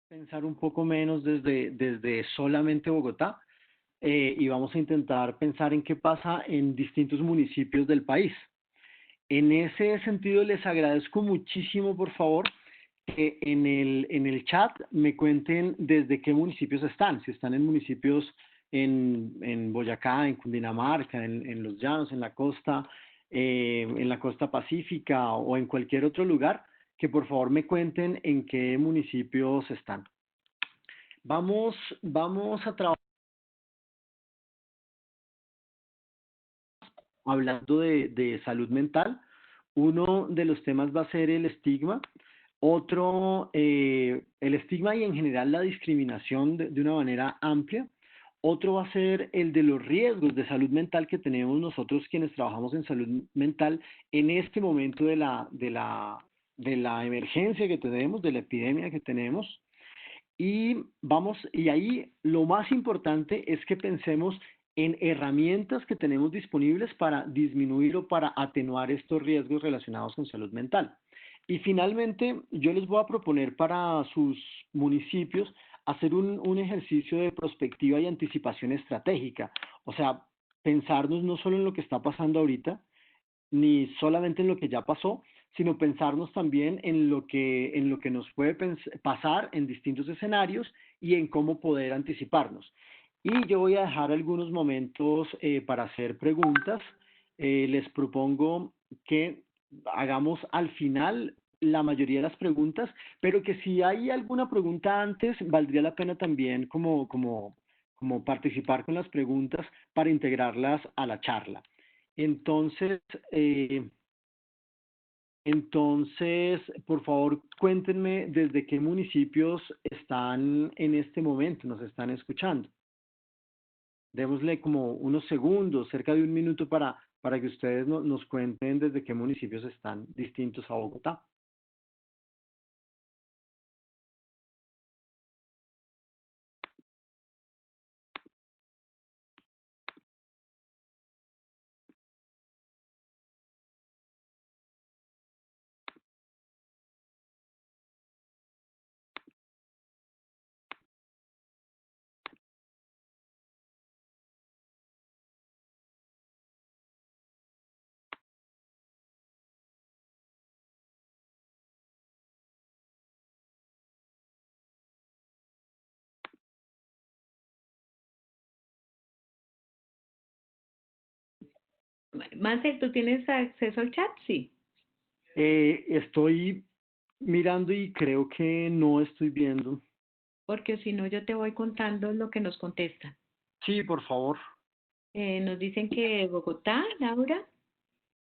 Pensar un poco menos desde solamente Bogotá y vamos a intentar pensar en qué pasa en distintos municipios del país. En ese sentido, les agradezco muchísimo, por favor, que en el chat me cuenten desde qué municipios están, si están en municipios en Boyacá, en Cundinamarca, en los llanos, en la costa pacífica o en cualquier otro lugar, que por favor me cuenten en qué municipios están. Vamos a trabajar hablando de salud mental. Uno de los temas va a ser el estigma. Otro, el estigma y en general la discriminación de una manera amplia. Otro va a ser el de los riesgos de salud mental que tenemos nosotros quienes trabajamos en salud mental en este momento de la emergencia que tenemos, de la epidemia que tenemos. Y ahí lo más importante es que pensemos en herramientas que tenemos disponibles para disminuir o para atenuar estos riesgos relacionados con salud mental. Y finalmente, yo les voy a proponer para sus municipios hacer un ejercicio de prospectiva y anticipación estratégica. O sea, pensarnos no solo en lo que está pasando ahorita, ni solamente en lo que ya pasó, sino pensarnos también en lo que nos puede pasar en distintos escenarios y en cómo poder anticiparnos. Y yo voy a dejar algunos momentos para hacer preguntas. Les propongo que hagamos al final la mayoría de las preguntas, pero que si hay alguna pregunta antes, valdría la pena también como participar con las preguntas para integrarlas a la charla. Entonces, eh, entonces, por favor, cuéntenme desde qué municipios están en este momento, nos están escuchando. Démosle como unos segundos, cerca de un minuto para que ustedes nos cuenten desde qué municipios están distintos a Bogotá. Marcel, ¿tú tienes acceso al chat? Sí, Estoy mirando y creo que no estoy viendo. porque si no yo te voy contando lo que nos contestan. Sí, por favor. Nos dicen que Bogotá, Laura,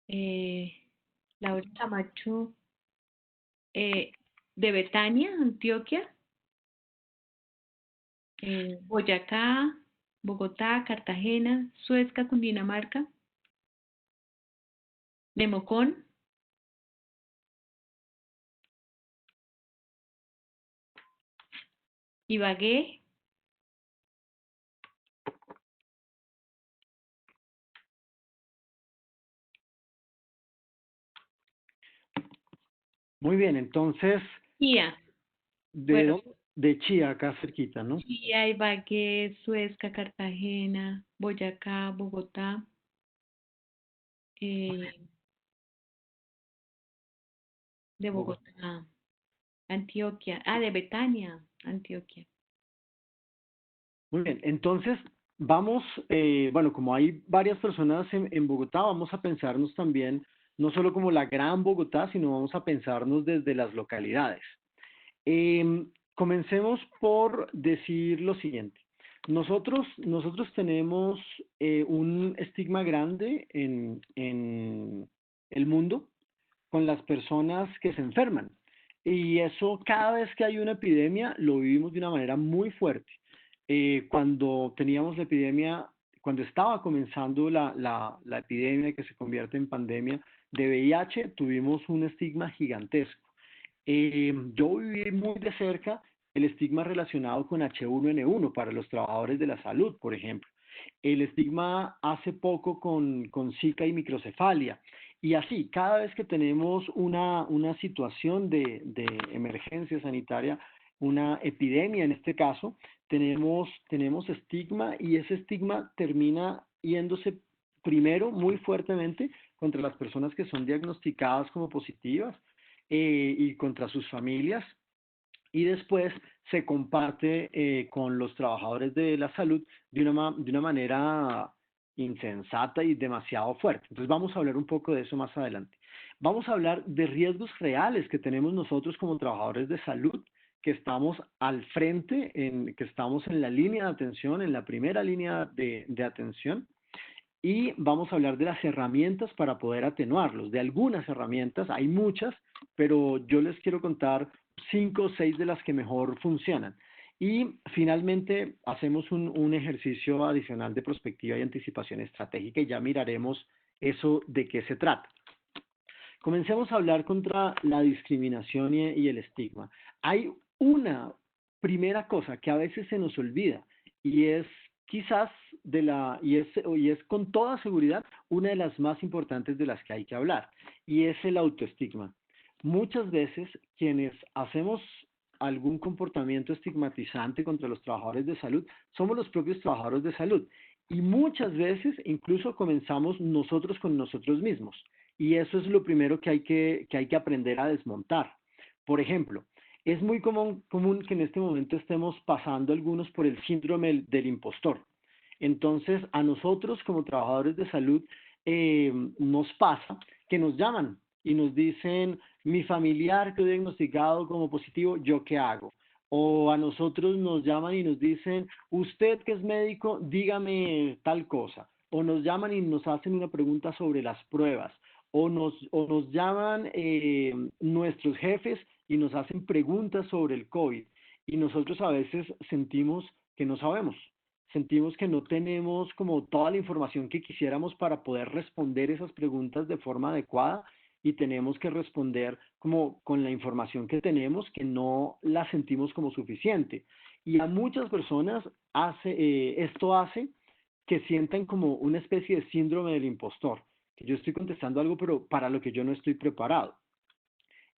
eh, Laura Camacho, eh, de Betania, Antioquia, Boyacá, Bogotá, Cartagena, Suezca, Cundinamarca, Nemocón, Ibagué, Muy bien, entonces, Chía. ¿de Bueno, dónde? De Chía, acá cerquita, ¿no? Chía, Ibagué, Suezca, Cartagena, Boyacá, Bogotá, eh, de Bogotá. Bogotá, Antioquia, de Betania, Antioquia. Muy bien, entonces vamos, bueno, como hay varias personas en Bogotá, vamos a pensarnos también, no solo como la gran Bogotá, sino vamos a pensarnos desde las localidades. Comencemos por decir lo siguiente. Nosotros tenemos un estigma grande en el mundo con las personas que se enferman. Y eso cada vez que hay una epidemia lo vivimos de una manera muy fuerte. Cuando teníamos la epidemia, cuando estaba comenzando la epidemia que se convierte en pandemia de VIH, tuvimos un estigma gigantesco. Yo viví muy de cerca el estigma relacionado con H1N1 para los trabajadores de la salud, por ejemplo. El estigma hace poco con Zika y microcefalia. Y así, cada vez que tenemos una situación de emergencia sanitaria, una epidemia en este caso, tenemos estigma y ese estigma termina yéndose primero muy fuertemente contra las personas que son diagnosticadas como positivas y contra sus familias y después se comparte con los trabajadores de la salud de una manera insensata y demasiado fuerte. Entonces vamos a hablar un poco de eso más adelante. Vamos a hablar de riesgos reales que tenemos nosotros como trabajadores de salud, que estamos al frente, que estamos en la línea de atención, en la primera línea de atención, y vamos a hablar de las herramientas para poder atenuarlos, de algunas herramientas, hay muchas, pero yo les quiero contar 5 o 6 de las que mejor funcionan. Y finalmente hacemos un ejercicio adicional de prospectiva y anticipación estratégica y ya miraremos eso de qué se trata. Comencemos a hablar contra la discriminación y el estigma. Hay una primera cosa que a veces se nos olvida y es quizás y es con toda seguridad una de las más importantes de las que hay que hablar y es el autoestigma. Muchas veces quienes hacemos algún comportamiento estigmatizante contra los trabajadores de salud somos los propios trabajadores de salud y muchas veces incluso comenzamos nosotros con nosotros mismos. Y eso es lo primero que hay que aprender a desmontar. Por ejemplo, es muy común que en este momento estemos pasando algunos por el síndrome del impostor. Entonces, a nosotros como trabajadores de salud nos pasa que nos llaman y nos dicen, mi familiar quedó diagnosticado como positivo, ¿yo qué hago? O a nosotros nos llaman y nos dicen, usted que es médico, dígame tal cosa. O nos llaman y nos hacen una pregunta sobre las pruebas o nos llaman nuestros jefes y nos hacen preguntas sobre el COVID y nosotros a veces sentimos que no sabemos, sentimos que no tenemos como toda la información que quisiéramos para poder responder esas preguntas de forma adecuada y tenemos que responder como con la información que tenemos que no la sentimos como suficiente. Y a muchas personas esto hace que sientan como una especie de síndrome del impostor que yo estoy contestando algo, pero para lo que yo no estoy preparado.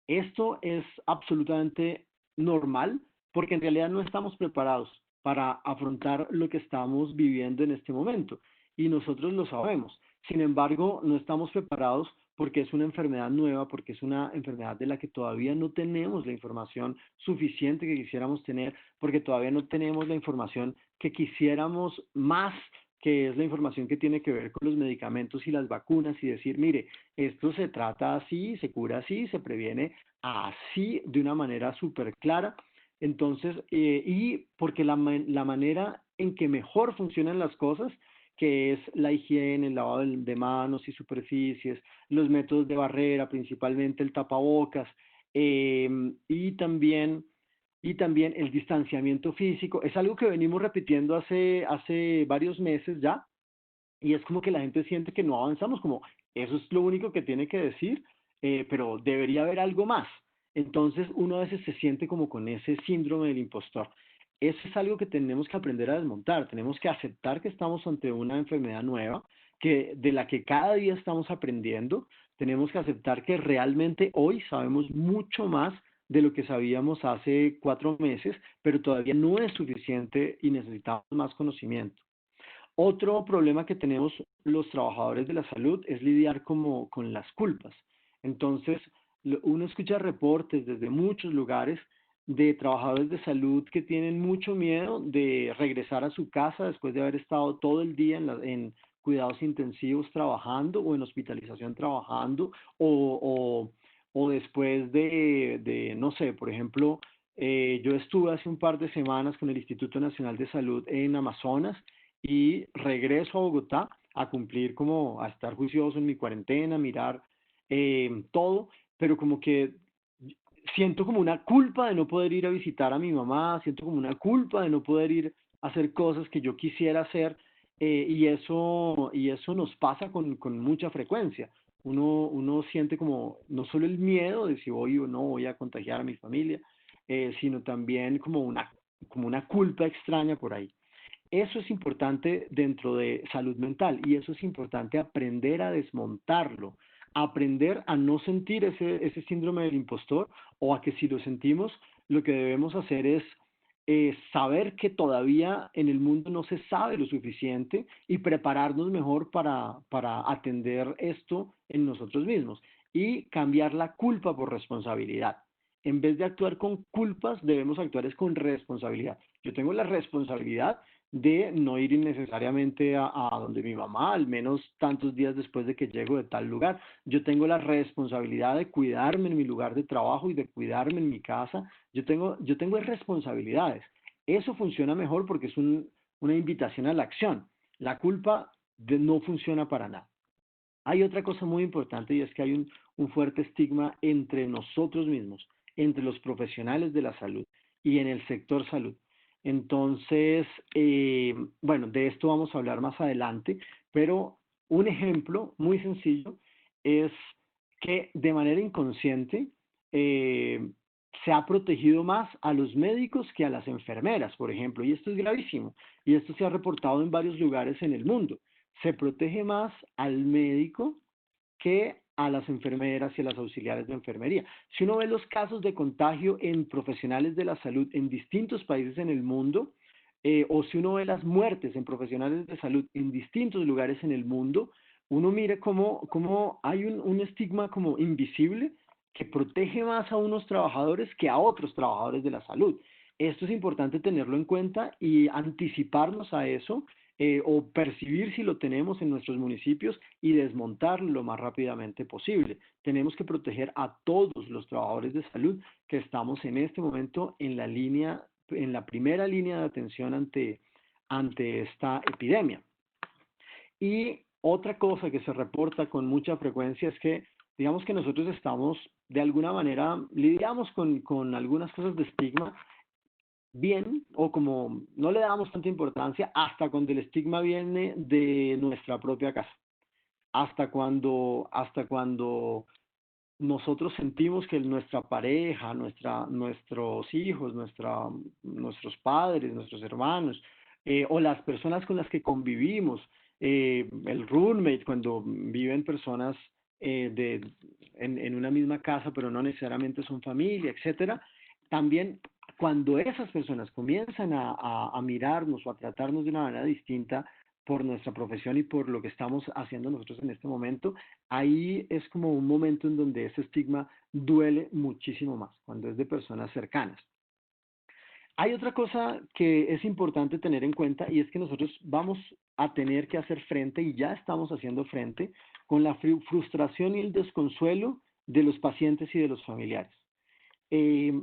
Esto es absolutamente normal porque en realidad no estamos preparados para afrontar lo que estamos viviendo en este momento y nosotros lo sabemos. Sin embargo, no estamos preparados porque es una enfermedad nueva, porque es una enfermedad de la que todavía no tenemos la información suficiente que quisiéramos tener, porque todavía no tenemos la información que quisiéramos más, que es la información que tiene que ver con los medicamentos y las vacunas y decir, mire, esto se trata así, se cura así, se previene así, de una manera súper clara. Entonces, y porque la manera en que mejor funcionan las cosas, que es la higiene, el lavado de manos y superficies, los métodos de barrera, principalmente el tapabocas, eh, y también y también el distanciamiento físico. Es algo que venimos repitiendo hace varios meses ya, y es como que la gente siente que no avanzamos, como eso es lo único que tiene que decir, pero debería haber algo más. Entonces uno a veces se siente como con ese síndrome del impostor. Eso es algo que tenemos que aprender a desmontar, tenemos que aceptar que estamos ante una enfermedad nueva, de la que cada día estamos aprendiendo, tenemos que aceptar que realmente hoy sabemos mucho más de lo que sabíamos hace 4 meses, pero todavía no es suficiente y necesitamos más conocimiento. Otro problema que tenemos los trabajadores de la salud es lidiar con las culpas. Entonces, uno escucha reportes desde muchos lugares de trabajadores de salud que tienen mucho miedo de regresar a su casa después de haber estado todo el día en cuidados intensivos trabajando o en hospitalización trabajando o después no sé, por ejemplo, yo estuve hace un par de semanas con el Instituto Nacional de Salud en Amazonas y regreso a Bogotá a cumplir como a estar juicioso en mi cuarentena, mirar todo, pero como que siento como una culpa de no poder ir a visitar a mi mamá, siento como una culpa de no poder ir a hacer cosas que yo quisiera hacer y eso nos pasa con mucha frecuencia. Uno siente como no solo el miedo de si voy o no voy a contagiar a mi familia, sino también como una culpa extraña por ahí. Eso es importante dentro de salud mental y eso es importante aprender a desmontarlo, aprender a no sentir ese síndrome del impostor o a que si lo sentimos, lo que debemos hacer es saber que todavía en el mundo no se sabe lo suficiente y prepararnos mejor para atender esto en nosotros mismos y cambiar la culpa por responsabilidad. En vez de actuar con culpas, debemos actuar es con responsabilidad. Yo tengo la responsabilidad de no ir innecesariamente a donde mi mamá, al menos tantos días después de que llego de tal lugar. Yo tengo la responsabilidad de cuidarme en mi lugar de trabajo y de cuidarme en mi casa. Yo tengo responsabilidades. Eso funciona mejor porque es una invitación a la acción. La culpa no funciona para nada. Hay otra cosa muy importante y es que hay un fuerte estigma entre nosotros mismos, entre los profesionales de la salud y en el sector salud. Entonces, bueno, de esto vamos a hablar más adelante, pero un ejemplo muy sencillo es que de manera inconsciente eh, se ha protegido más a los médicos que a las enfermeras, por ejemplo, y esto es gravísimo, y esto se ha reportado en varios lugares en el mundo. Se protege más al médico que a las enfermeras y a las auxiliares de enfermería. Si uno ve los casos de contagio en profesionales de la salud en distintos países en el mundo, o si uno ve las muertes en profesionales de salud en distintos lugares en el mundo, uno mire cómo hay un estigma como invisible que protege más a unos trabajadores que a otros trabajadores de la salud. Esto es importante tenerlo en cuenta y anticiparnos a eso o percibir si lo tenemos en nuestros municipios y desmontarlo lo más rápidamente posible. Tenemos que proteger a todos los trabajadores de salud que estamos en este momento en la línea, en la primera línea de atención ante esta epidemia. Y otra cosa que se reporta con mucha frecuencia es que, digamos que nosotros estamos, de alguna manera, lidiamos con algunas cosas de estigma bien o como no le damos tanta importancia hasta cuando el estigma viene de nuestra propia casa, hasta cuando nosotros sentimos que nuestra pareja, nuestros hijos, nuestros padres, nuestros hermanos, o las personas con las que convivimos, el roommate, cuando viven personas en una misma casa, pero no necesariamente son familia, etcétera, también cuando esas personas comienzan a mirarnos o a tratarnos de una manera distinta por nuestra profesión y por lo que estamos haciendo nosotros en este momento, ahí es como un momento en donde ese estigma duele muchísimo más, cuando es de personas cercanas. Hay otra cosa que es importante tener en cuenta y es que nosotros vamos a tener que hacer frente y ya estamos haciendo frente con la frustración y el desconsuelo de los pacientes y de los familiares. Eh,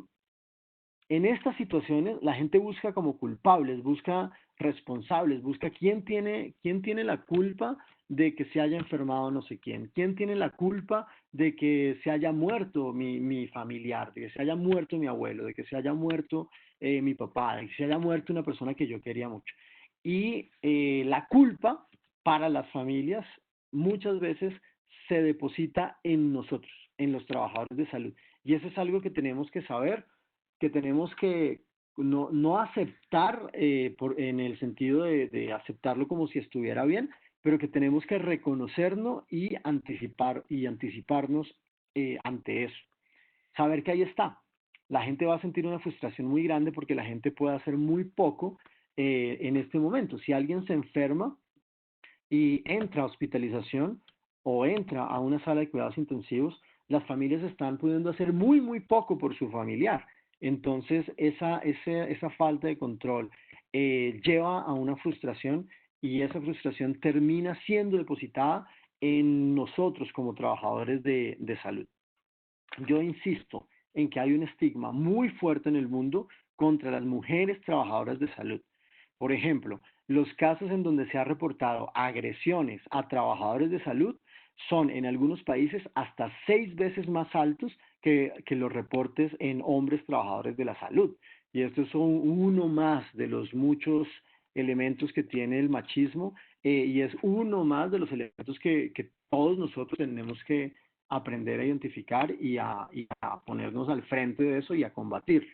en estas situaciones la gente busca como culpables, busca responsables, busca quién tiene la culpa de que se haya enfermado no sé quién tiene la culpa de que se haya muerto mi familiar, de que se haya muerto mi abuelo, de que se haya muerto mi papá, de que se haya muerto una persona que yo quería mucho. Y la culpa para las familias muchas veces se deposita en nosotros, en los trabajadores de salud. Y eso es algo que tenemos que saber, que tenemos que no aceptar en el sentido de aceptarlo como si estuviera bien, pero que tenemos que reconocerlo y anticiparnos ante eso. Saber que ahí está. La gente va a sentir una frustración muy grande porque la gente puede hacer muy poco en este momento. Si alguien se enferma y entra a hospitalización o entra a una sala de cuidados intensivos, las familias están pudiendo hacer muy, muy poco por su familiar. Entonces, esa falta de control lleva a una frustración y esa frustración termina siendo depositada en nosotros como trabajadores de salud. Yo insisto en que hay un estigma muy fuerte en el mundo contra las mujeres trabajadoras de salud. Por ejemplo, los casos en donde se ha reportado agresiones a trabajadores de salud son en algunos países hasta 6 veces más altos que los reportes en hombres trabajadores de la salud. Y esto es uno más de los muchos elementos que tiene el machismo y es uno más de los elementos que todos nosotros tenemos que aprender a identificar y a ponernos al frente de eso y a combatirlo.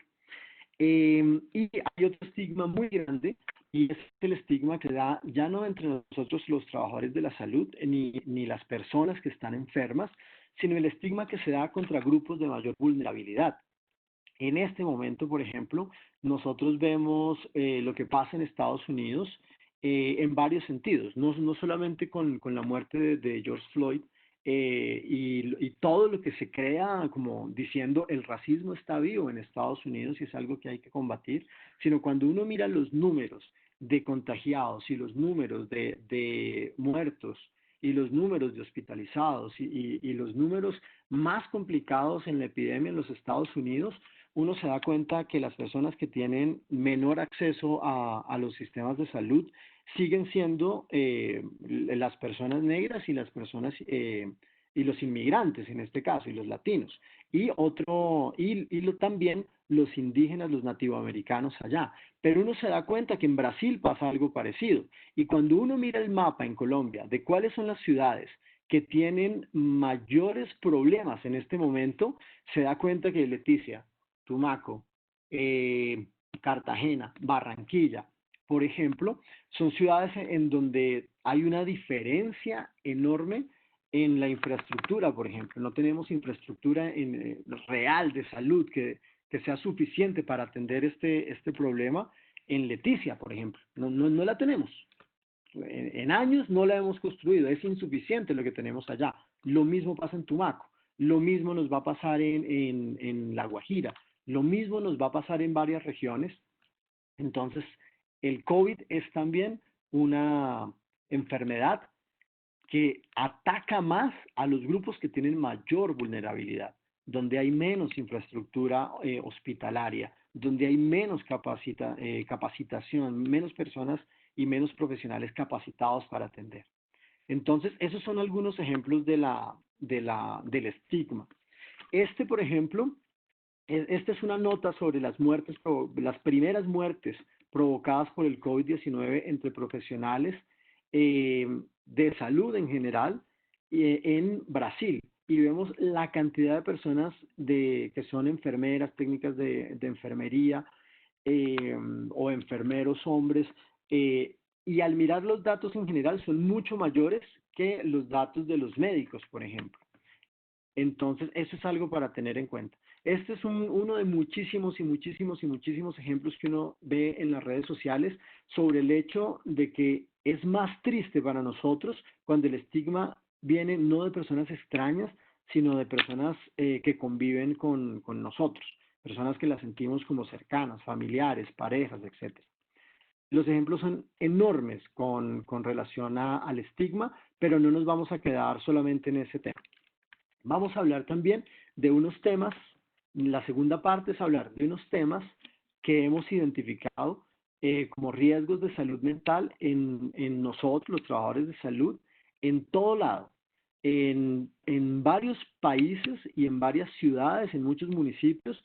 Y hay otro estigma muy grande y es el estigma que da ya no entre nosotros los trabajadores de la salud ni las personas que están enfermas, sino el estigma que se da contra grupos de mayor vulnerabilidad. En este momento, por ejemplo, nosotros vemos lo que pasa en Estados Unidos en varios sentidos, no solamente con la muerte de George Floyd y todo lo que se crea como diciendo el racismo está vivo en Estados Unidos y es algo que hay que combatir, sino cuando uno mira los números de contagiados y los números de muertos y los números de hospitalizados y los números más complicados en la epidemia en los Estados Unidos, uno se da cuenta que las personas que tienen menor acceso a los sistemas de salud siguen siendo las personas negras y las personas y los inmigrantes en este caso y los latinos también los indígenas, los nativoamericanos allá. Pero uno se da cuenta que en Brasil pasa algo parecido y cuando uno mira el mapa en Colombia de cuáles son las ciudades que tienen mayores problemas en este momento, se da cuenta que Leticia, Tumaco, eh, Cartagena, Barranquilla, por ejemplo, son ciudades en donde hay una diferencia enorme en la infraestructura, por ejemplo. No tenemos infraestructura real de salud que sea suficiente para atender este problema en Leticia, por ejemplo. No la tenemos. En años no la hemos construido, es insuficiente lo que tenemos allá. Lo mismo pasa en Tumaco, lo mismo nos va a pasar en La Guajira, lo mismo nos va a pasar en varias regiones. Entonces, el COVID es también una enfermedad que ataca más a los grupos que tienen mayor vulnerabilidad, donde hay menos infraestructura hospitalaria, donde hay menos capacitación, menos personas y menos profesionales capacitados para atender. Entonces, esos son algunos ejemplos del estigma. Por ejemplo, esta es una nota sobre las muertes, las primeras muertes provocadas por el COVID-19 entre profesionales eh, de salud en general en Brasil. Y vemos la cantidad de personas que son enfermeras, técnicas de enfermería eh, o enfermeros hombres. eh, y al mirar los datos en general son mucho mayores que los datos de los médicos, por ejemplo. Entonces, eso es algo para tener en cuenta. Este es uno de muchísimos y muchísimos y muchísimos ejemplos que uno ve en las redes sociales sobre el hecho de que es más triste para nosotros cuando el estigma viene no de personas extrañas, sino de personas que conviven con nosotros, personas que las sentimos como cercanas, familiares, parejas, etcétera. Los ejemplos son enormes con relación al estigma, pero no nos vamos a quedar solamente en ese tema. Vamos a hablar también de unos temas, la segunda parte es hablar de unos temas que hemos identificado como riesgos de salud mental en nosotros, los trabajadores de salud, en todo lado, en varios países y en varias ciudades, en muchos municipios,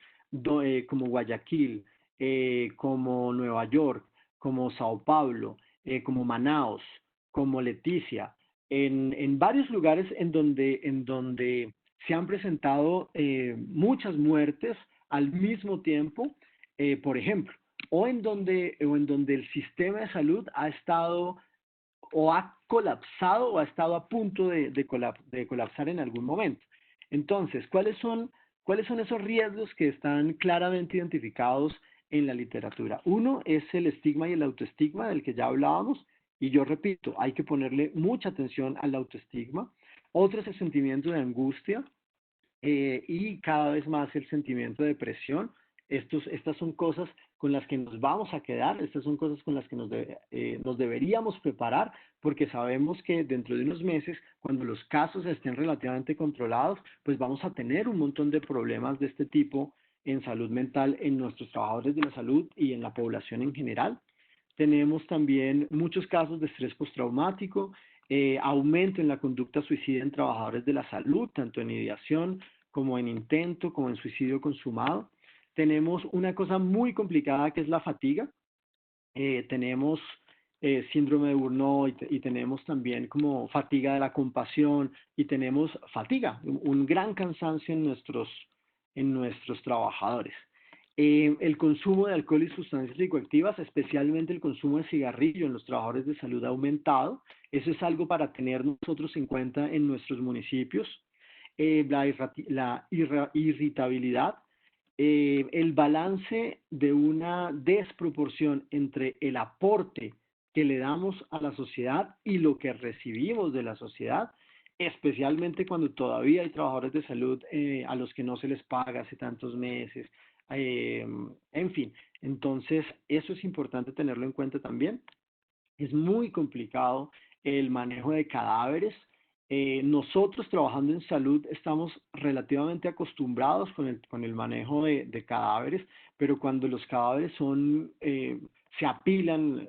como Guayaquil, como Nueva York, como Sao Paulo, como Manaos, como Leticia, en varios lugares en donde se han presentado muchas muertes al mismo tiempo, por ejemplo, o en donde el sistema de salud ha estado o ha colapsado o ha estado a punto de colapsar en algún momento. Entonces, ¿cuáles son esos riesgos que están claramente identificados en la literatura? Uno es el estigma y el autoestigma del que ya hablábamos, y yo repito, hay que ponerle mucha atención al autoestigma. Otro es el sentimiento de angustia, y cada vez más el sentimiento de depresión. Estas son cosas con las que nos vamos a quedar, estas son cosas con las que nos deberíamos preparar, porque sabemos que dentro de unos meses, cuando los casos estén relativamente controlados, pues vamos a tener un montón de problemas de este tipo en salud mental en nuestros trabajadores de la salud y en la población en general. Tenemos también muchos casos de estrés postraumático, aumento en la conducta suicida en trabajadores de la salud, tanto en ideación como en intento, como en suicidio consumado. Tenemos una cosa muy complicada que es la fatiga. Tenemos síndrome de Burnout y tenemos también como fatiga de la compasión y tenemos fatiga, un gran cansancio en nuestros trabajadores. El consumo de alcohol y sustancias psicoactivas, especialmente el consumo de cigarrillo en los trabajadores de salud ha aumentado. Eso es algo para tener nosotros en cuenta en nuestros municipios. La irritabilidad el balance de una desproporción entre el aporte que le damos a la sociedad y lo que recibimos de la sociedad, especialmente cuando todavía hay trabajadores de salud a los que no se les paga hace tantos meses, en fin. Entonces, eso es importante tenerlo en cuenta también. Es muy complicado el manejo de cadáveres. Nosotros trabajando en salud estamos relativamente acostumbrados con el manejo de cadáveres, pero cuando los cadáveres se apilan,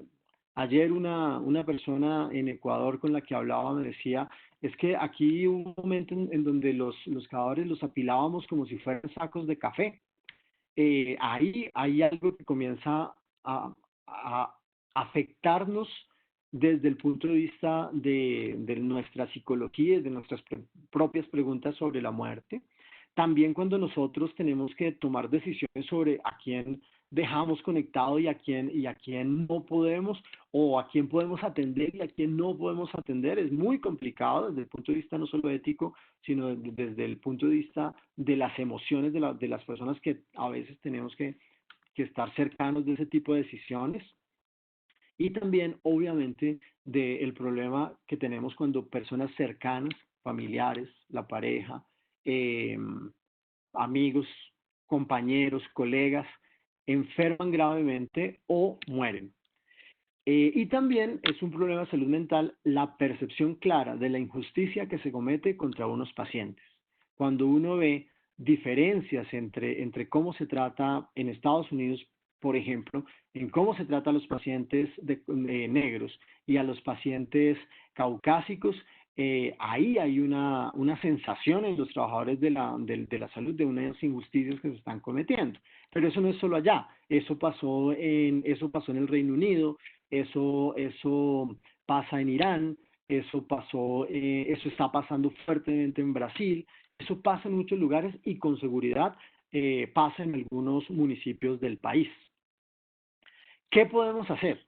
ayer una persona en Ecuador con la que hablaba me decía, es que aquí hubo un momento en donde los cadáveres los apilábamos como si fueran sacos de café. Ahí hay algo que comienza a afectarnos desde el punto de vista de nuestra psicología y de nuestras propias preguntas sobre la muerte. También cuando nosotros tenemos que tomar decisiones sobre a quién dejamos conectado y a quién no podemos, o a quién podemos atender y a quién no podemos atender, es muy complicado desde el punto de vista no solo ético, sino desde el punto de vista de las emociones de las personas que a veces tenemos que estar cercanos de ese tipo de decisiones. Y también, obviamente, del problema que tenemos cuando personas cercanas, familiares, la pareja, eh, amigos, compañeros, colegas, enferman gravemente o mueren. Y también es un problema de salud mental la percepción clara de la injusticia que se comete contra unos pacientes. Cuando uno ve diferencias entre cómo se trata en Estados Unidos, por ejemplo, en cómo se trata a los pacientes negros y a los pacientes caucásicos, ahí hay una sensación en los trabajadores de la salud de unas injusticias que se están cometiendo. Pero eso no es solo allá, eso pasó en el Reino Unido, eso pasa en Irán, eso está pasando fuertemente en Brasil, eso pasa en muchos lugares y con seguridad pasa en algunos municipios del país. ¿Qué podemos hacer?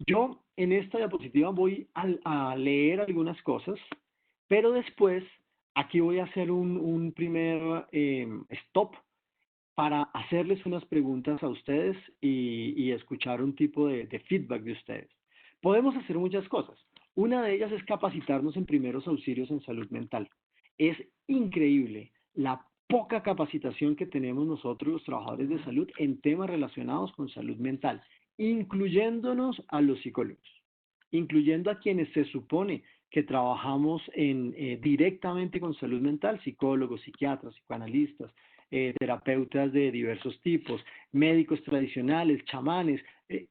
Yo en esta diapositiva voy a leer algunas cosas, pero después aquí voy a hacer un primer stop para hacerles unas preguntas a ustedes y escuchar un tipo de feedback de ustedes. Podemos hacer muchas cosas. Una de ellas es capacitarnos en primeros auxilios en salud mental. Es increíble la poca capacitación que tenemos nosotros los trabajadores de salud en temas relacionados con salud mental, incluyéndonos a los psicólogos, incluyendo a quienes se supone que trabajamos directamente con salud mental, psicólogos, psiquiatras, psicoanalistas, terapeutas de diversos tipos, médicos tradicionales, chamanes,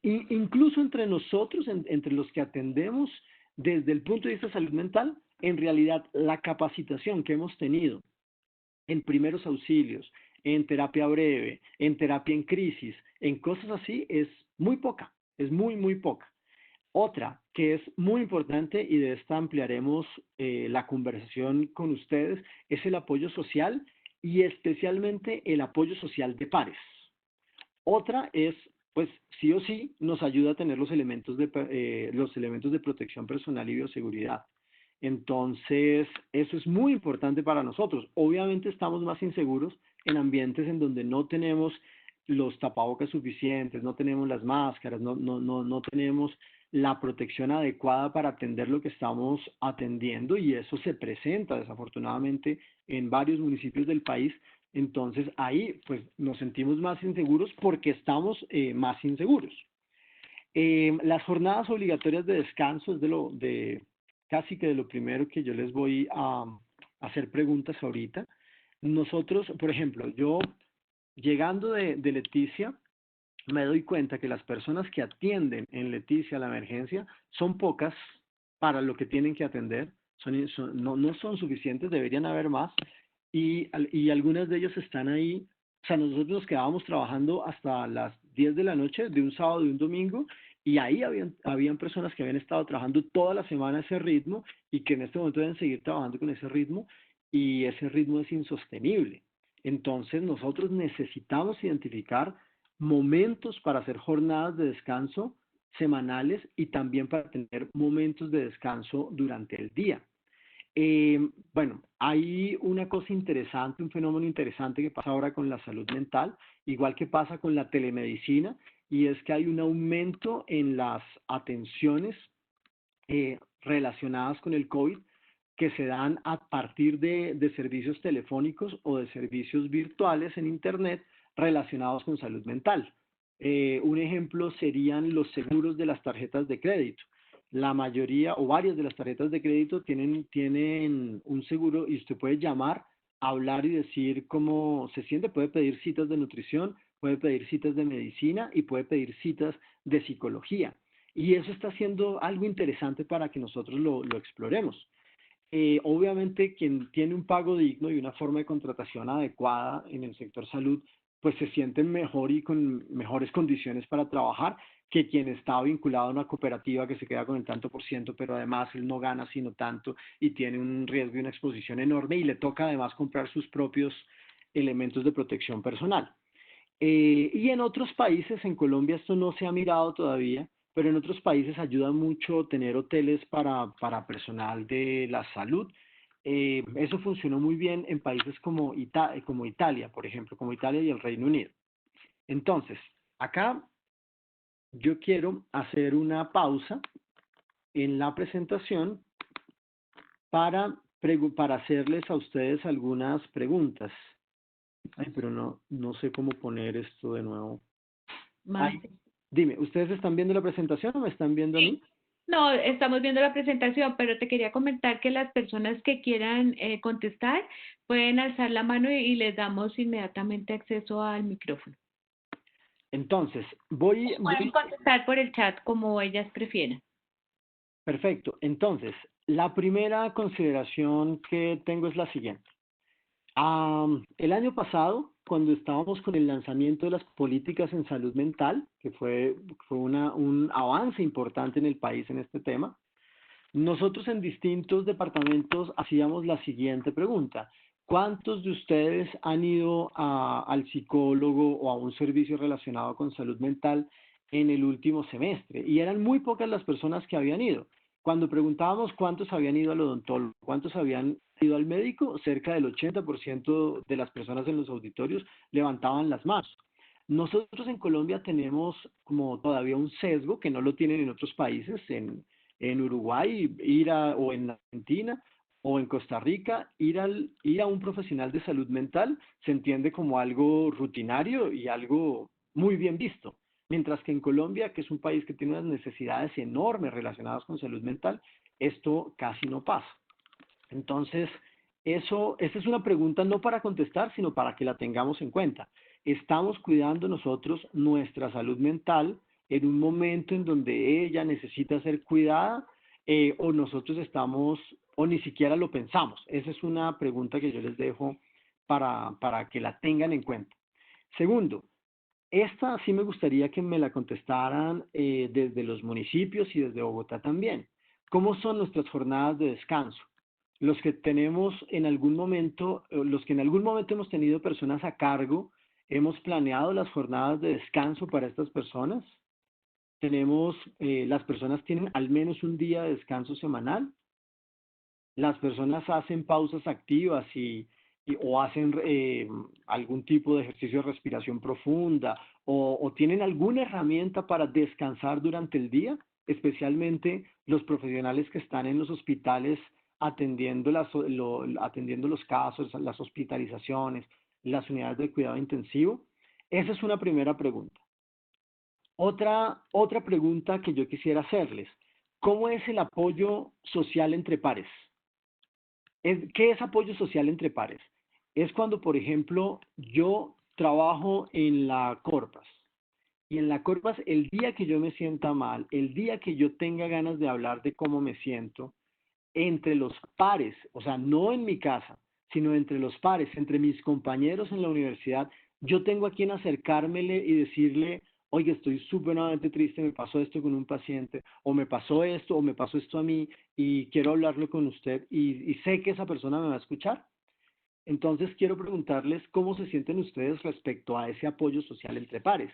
incluso entre nosotros, entre los que atendemos desde el punto de vista de salud mental, en realidad la capacitación que hemos tenido en primeros auxilios, en terapia breve, en terapia en crisis, en cosas así, es muy poca, es muy, muy poca. Otra que es muy importante y de esta ampliaremos la conversación con ustedes es el apoyo social y especialmente el apoyo social de pares. Otra es, pues sí o sí, nos ayuda a tener los elementos de protección personal y bioseguridad. Entonces, eso es muy importante para nosotros. Obviamente estamos más inseguros en ambientes en donde no tenemos los tapabocas suficientes, no tenemos las máscaras, no tenemos la protección adecuada para atender lo que estamos atendiendo y eso se presenta desafortunadamente en varios municipios del país. Entonces ahí pues nos sentimos más inseguros porque estamos más inseguros. Las jornadas obligatorias de descanso es casi que de lo primero que yo les voy a hacer preguntas ahorita. Nosotros, por ejemplo, yo llegando de Leticia, me doy cuenta que las personas que atienden en Leticia la emergencia son pocas para lo que tienen que atender, no son suficientes, deberían haber más, y algunas de ellas están ahí. O sea, nosotros nos quedábamos trabajando hasta las 10 de la noche de un sábado y un domingo, y ahí habían personas que habían estado trabajando toda la semana a ese ritmo y que en este momento deben seguir trabajando con ese ritmo, y ese ritmo es insostenible. Entonces, nosotros necesitamos identificar momentos para hacer jornadas de descanso semanales y también para tener momentos de descanso durante el día. Bueno, hay una cosa interesante, un fenómeno interesante que pasa ahora con la salud mental, igual que pasa con la telemedicina, y es que hay un aumento en las atenciones relacionadas con el COVID que se dan a partir de servicios telefónicos o de servicios virtuales en Internet relacionados con salud mental. Un ejemplo serían los seguros de las tarjetas de crédito. La mayoría o varias de las tarjetas de crédito tienen un seguro y usted puede llamar, hablar y decir cómo se siente, puede pedir citas de nutrición, puede pedir citas de medicina y puede pedir citas de psicología. Y eso está siendo algo interesante para que nosotros lo exploremos. Obviamente, quien tiene un pago digno y una forma de contratación adecuada en el sector salud, pues se sienten mejor y con mejores condiciones para trabajar que quien está vinculado a una cooperativa que se queda con el tanto por ciento, pero además él no gana sino tanto y tiene un riesgo y una exposición enorme y le toca además comprar sus propios elementos de protección personal. Y en otros países, en Colombia esto no se ha mirado todavía, pero en otros países ayuda mucho tener hoteles para personal de la salud. Eso funcionó muy bien en países como Italia, por ejemplo, como Italia y el Reino Unido. Entonces, acá yo quiero hacer una pausa en la presentación para hacerles a ustedes algunas preguntas. Ay, pero no sé cómo poner esto de nuevo. Ay, Marce. dime, ¿ustedes están viendo la presentación o me están viendo a mí? No, estamos viendo la presentación, pero te quería comentar que las personas que quieran contestar pueden alzar la mano y les damos inmediatamente acceso al micrófono. Entonces, Pueden contestar por el chat como ellas prefieran. perfecto. Entonces, la primera consideración que tengo es la siguiente. El año pasado, cuando estábamos con el lanzamiento de las políticas en salud mental, que fue un avance importante en el país en este tema, nosotros en distintos departamentos hacíamos la siguiente pregunta. ¿Cuántos de ustedes han ido al psicólogo o a un servicio relacionado con salud mental en el último semestre? Y eran muy pocas las personas que habían ido. Cuando preguntábamos cuántos habían ido al odontólogo, cuántos habían ido al médico, cerca del 80% de las personas en los auditorios levantaban las manos. Nosotros en Colombia tenemos como todavía un sesgo que no lo tienen en otros países, en Uruguay, o en Argentina, o en Costa Rica, ir a un profesional de salud mental se entiende como algo rutinario y algo muy bien visto. Mientras que en Colombia, que es un país que tiene unas necesidades enormes relacionadas con salud mental, esto casi no pasa. Entonces, esa es una pregunta no para contestar, sino para que la tengamos en cuenta. ¿Estamos cuidando nosotros nuestra salud mental en un momento en donde ella necesita ser cuidada o nosotros estamos o ni siquiera lo pensamos? Esa es una pregunta que yo les dejo para que la tengan en cuenta. Segundo, esta sí me gustaría que me la contestaran desde los municipios y desde Bogotá también. ¿Cómo son nuestras jornadas de descanso? Los que tenemos en algún momento, los que en algún momento hemos tenido personas a cargo, hemos planeado las jornadas de descanso para estas personas. Las personas tienen al menos un día de descanso semanal. Las personas hacen pausas activas o hacen algún tipo de ejercicio de respiración profunda o tienen alguna herramienta para descansar durante el día, especialmente los profesionales que están en los hospitales atendiendo los casos, las hospitalizaciones, las unidades de cuidado intensivo. Esa es una primera pregunta. Otra pregunta que yo quisiera hacerles, ¿cómo es el apoyo social entre pares? ¿Qué es apoyo social entre pares? Es cuando, por ejemplo, yo trabajo en la Corpas y en la Corpas el día que yo me sienta mal, el día que yo tenga ganas de hablar de cómo me siento, entre los pares, o sea, no en mi casa, sino entre los pares, entre mis compañeros en la universidad, yo tengo a quien acercármele y decirle, oye, estoy supremamente triste, me pasó esto con un paciente, o me pasó esto, o me pasó esto a mí, y quiero hablarlo con usted, y sé que esa persona me va a escuchar. Entonces quiero preguntarles cómo se sienten ustedes respecto a ese apoyo social entre pares.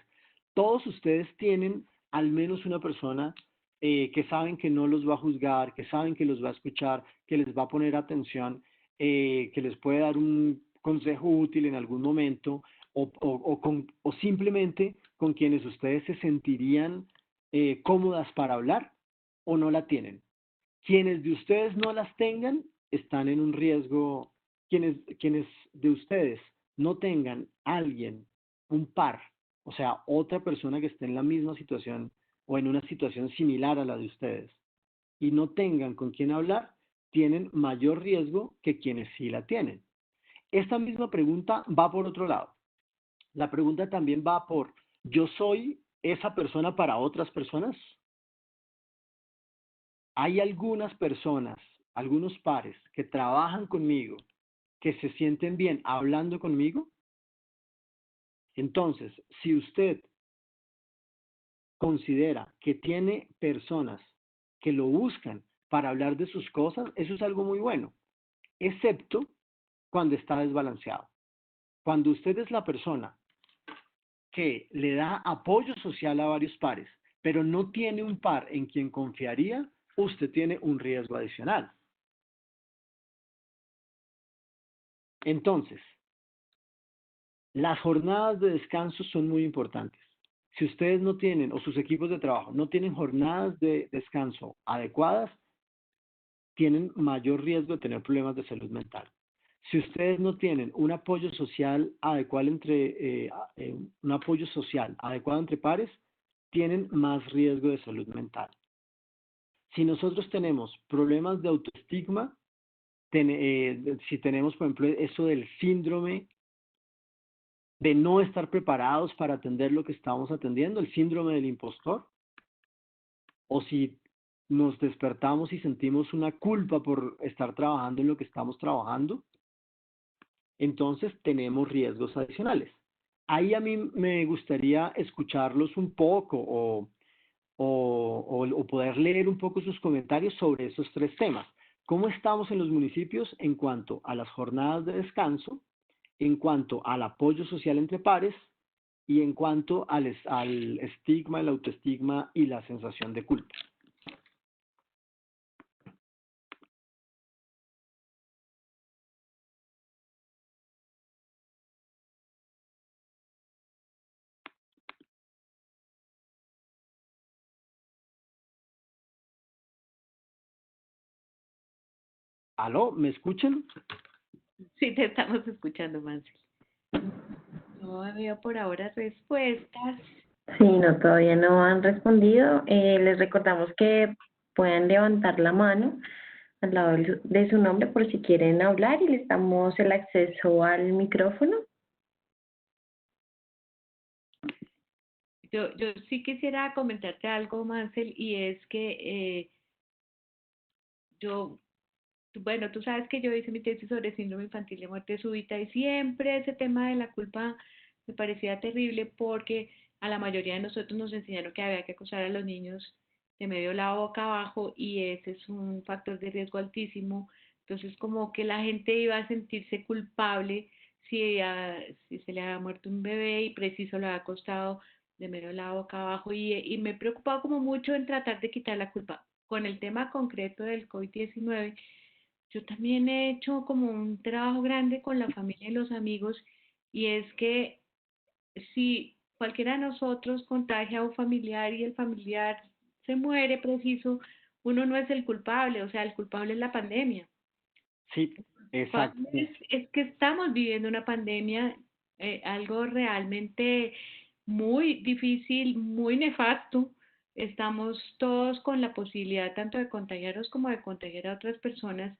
Todos ustedes tienen al menos una persona que saben que no los va a juzgar, que saben que los va a escuchar, que les va a poner atención, que les puede dar un consejo útil en algún momento, o simplemente con quienes ustedes se sentirían cómodas para hablar o no la tienen. Quienes de ustedes no las tengan están en un riesgo, quienes de ustedes no tengan alguien, un par, o sea, otra persona que esté en la misma situación o en una situación similar a la de ustedes y no tengan con quién hablar, tienen mayor riesgo que quienes sí la tienen. Esta misma pregunta va por otro lado. La pregunta también va por, ¿yo soy esa persona para otras personas? Hay algunas personas, algunos pares que trabajan conmigo, que se sienten bien hablando conmigo. Entonces, si usted considera que tiene personas que lo buscan para hablar de sus cosas, eso es algo muy bueno, excepto cuando está desbalanceado. Cuando usted es la persona que le da apoyo social a varios pares, pero no tiene un par en quien confiaría, usted tiene un riesgo adicional. Entonces, las jornadas de descanso son muy importantes. Si ustedes no tienen, o sus equipos de trabajo no tienen jornadas de descanso adecuadas, tienen mayor riesgo de tener problemas de salud mental. Si ustedes no tienen un apoyo social adecuado un apoyo social adecuado entre pares, tienen más riesgo de salud mental. Si nosotros tenemos problemas de autoestigma, si tenemos, por ejemplo, eso del síndrome de no estar preparados para atender lo que estamos atendiendo, el síndrome del impostor, o si nos despertamos y sentimos una culpa por estar trabajando en lo que estamos trabajando, entonces tenemos riesgos adicionales. Ahí a mí me gustaría escucharlos un poco o poder leer un poco sus comentarios sobre esos tres temas. ¿Cómo estamos en los municipios en cuanto a las jornadas de descanso, en cuanto al apoyo social entre pares y en cuanto al estigma, el autoestigma y la sensación de culpa? ¿Aló? ¿Me escuchan? Sí, te estamos escuchando, Mansell. No veo por ahora respuestas. Sí, no, todavía no han respondido. Les recordamos que pueden levantar la mano al lado de su nombre por si quieren hablar y les damos el acceso al micrófono. Yo sí quisiera comentarte algo, Mansell, y es que yo, bueno, tú sabes que yo hice mi tesis sobre síndrome infantil de muerte súbita y siempre ese tema de la culpa me parecía terrible porque a la mayoría de nosotros nos enseñaron que había que acosar a los niños de medio lado boca abajo y ese es un factor de riesgo altísimo. Entonces como que la gente iba a sentirse culpable si se le había muerto un bebé y preciso lo había acostado de medio lado boca abajo y me he preocupado como mucho en tratar de quitar la culpa. Con el tema concreto del COVID-19, yo también he hecho como un trabajo grande con la familia y los amigos y es que si cualquiera de nosotros contagia a un familiar y el familiar se muere preciso, uno no es el culpable, o sea, el culpable es la pandemia. Sí, exacto. Es que estamos viviendo una pandemia, algo realmente muy difícil, muy nefasto. Estamos todos con la posibilidad tanto de contagiarnos como de contagiar a otras personas,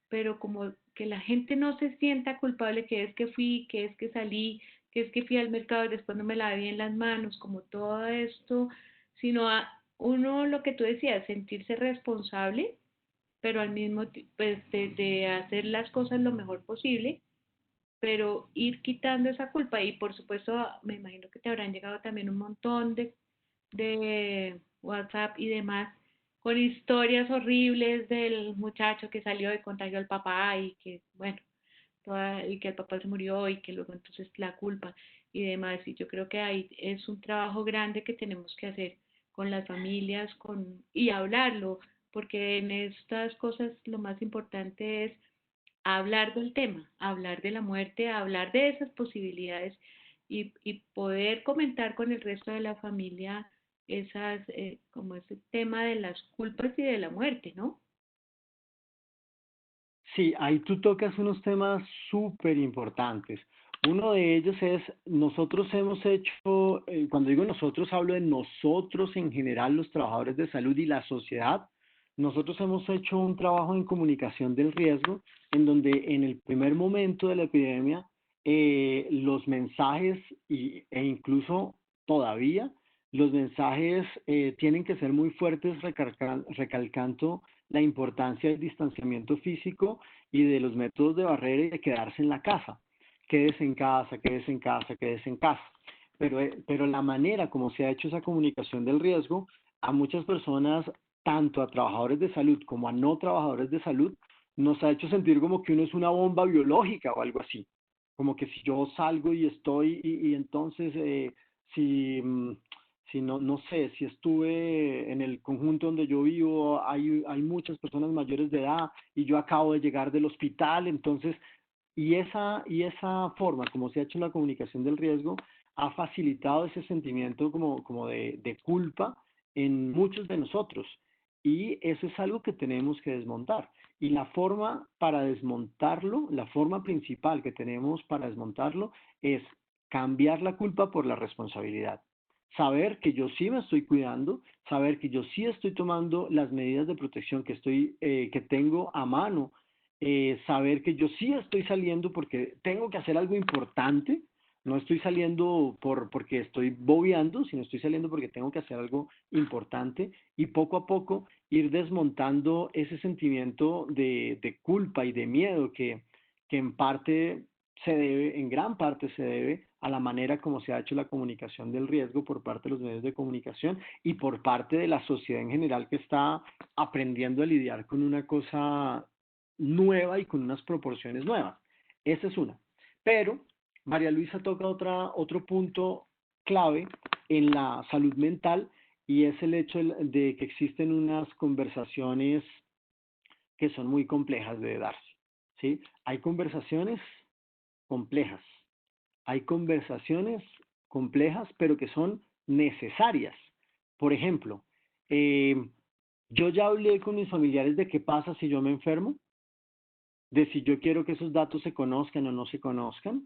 pero como que la gente no se sienta culpable, que es que fui, que es que salí, que es que fui al mercado y después no me lavé bien las manos, como todo esto, sino a uno, lo que tú decías, sentirse responsable pero al mismo tiempo, pues, de hacer las cosas lo mejor posible, pero ir quitando esa culpa. Y por supuesto, me imagino que te habrán llegado también un montón de WhatsApp y demás con historias horribles del muchacho que salió y contagió al papá y que, bueno, y que el papá se murió y que luego entonces la culpa y demás. Y yo creo que ahí es un trabajo grande que tenemos que hacer con las familias, y hablarlo, porque en estas cosas lo más importante es hablar del tema, hablar de la muerte, hablar de esas posibilidades y poder comentar con el resto de la familia como ese tema de las culpas y de la muerte, ¿no? Sí, ahí tú tocas unos temas súper importantes. Uno de ellos es, nosotros hemos hecho, cuando digo nosotros, hablo de nosotros en general, los trabajadores de salud y la sociedad. Nosotros hemos hecho un trabajo en comunicación del riesgo, en donde en el primer momento de la epidemia, los mensajes e incluso todavía, los mensajes tienen que ser muy fuertes, recalcando la importancia del distanciamiento físico y de los métodos de barrera y de quedarse en la casa. Quédese en casa, quédese en casa, quédese en casa. Pero la manera como se ha hecho esa comunicación del riesgo, a muchas personas, tanto a trabajadores de salud como a no trabajadores de salud, nos ha hecho sentir como que uno es una bomba biológica o algo así. Como que si yo salgo y estoy, y entonces si, si no, no sé, si estuve en el conjunto donde yo vivo, hay muchas personas mayores de edad y yo acabo de llegar del hospital, entonces, y esa forma como se ha hecho la comunicación del riesgo ha facilitado ese sentimiento como de culpa en muchos de nosotros. Y eso es algo que tenemos que desmontar. Y la forma para desmontarlo, la forma principal que tenemos para desmontarlo es cambiar la culpa por la responsabilidad. Saber que yo sí me estoy cuidando, saber que yo sí estoy tomando las medidas de protección que tengo a mano, saber que yo sí estoy saliendo porque tengo que hacer algo importante, no estoy saliendo porque estoy bobeando, sino estoy saliendo porque tengo que hacer algo importante y poco a poco ir desmontando ese sentimiento de culpa y de miedo que en parte en gran parte se debe a la manera como se ha hecho la comunicación del riesgo por parte de los medios de comunicación y por parte de la sociedad en general que está aprendiendo a lidiar con una cosa nueva y con unas proporciones nuevas. Esa es una. Pero María Luisa toca otro punto clave en la salud mental y es el hecho de que existen unas conversaciones que son muy complejas de darse, ¿sí? Hay conversaciones complejas, hay conversaciones complejas, pero que son necesarias. Por ejemplo, eh, yo ya hablé con mis familiares de qué pasa si yo me enfermo, de si yo quiero que esos datos se conozcan o no se conozcan.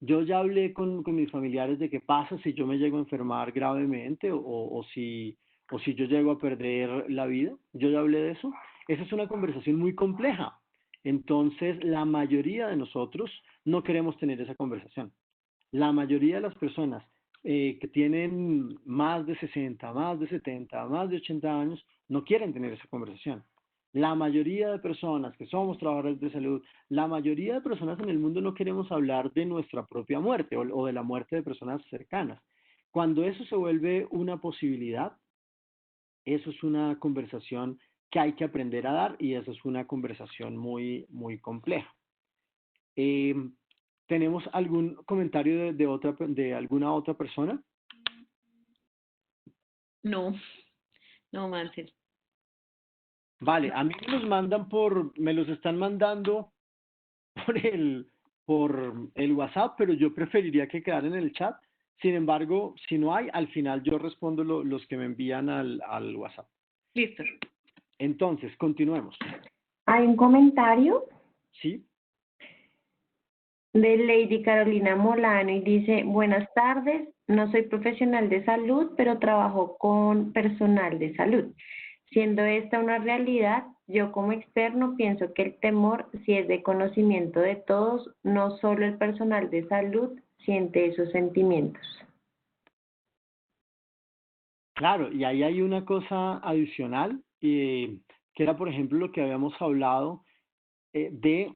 Yo ya hablé con mis familiares de qué pasa si yo me llego a enfermar gravemente o si yo llego a perder la vida. Yo ya hablé de eso. Esa es una conversación muy compleja. Entonces, la mayoría de nosotros no queremos tener esa conversación. La mayoría de las personas que tienen más de 60, más de 70, más de 80 años, no quieren tener esa conversación. La mayoría de personas que somos trabajadores de salud, la mayoría de personas en el mundo no queremos hablar de nuestra propia muerte o de la muerte de personas cercanas. Cuando eso se vuelve una posibilidad, eso es una conversación que hay que aprender a dar y eso es una conversación muy, muy compleja. Eh, ¿Tenemos algún comentario de alguna otra persona? No, no, Marcel. Vale, a mí me los están mandando por el WhatsApp, pero yo preferiría que quedaran en el chat. Sin embargo, si no hay, al final yo respondo los que me envían al WhatsApp. Listo. Entonces, continuemos. Hay un comentario ¿Sí? de Lady Carolina Molano y dice, buenas tardes, no soy profesional de salud, pero trabajo con personal de salud. Siendo esta una realidad, yo como externo pienso que el temor, si es de conocimiento de todos, no solo el personal de salud siente esos sentimientos. Claro, y ahí hay una cosa adicional, que era, por ejemplo, lo que habíamos hablado de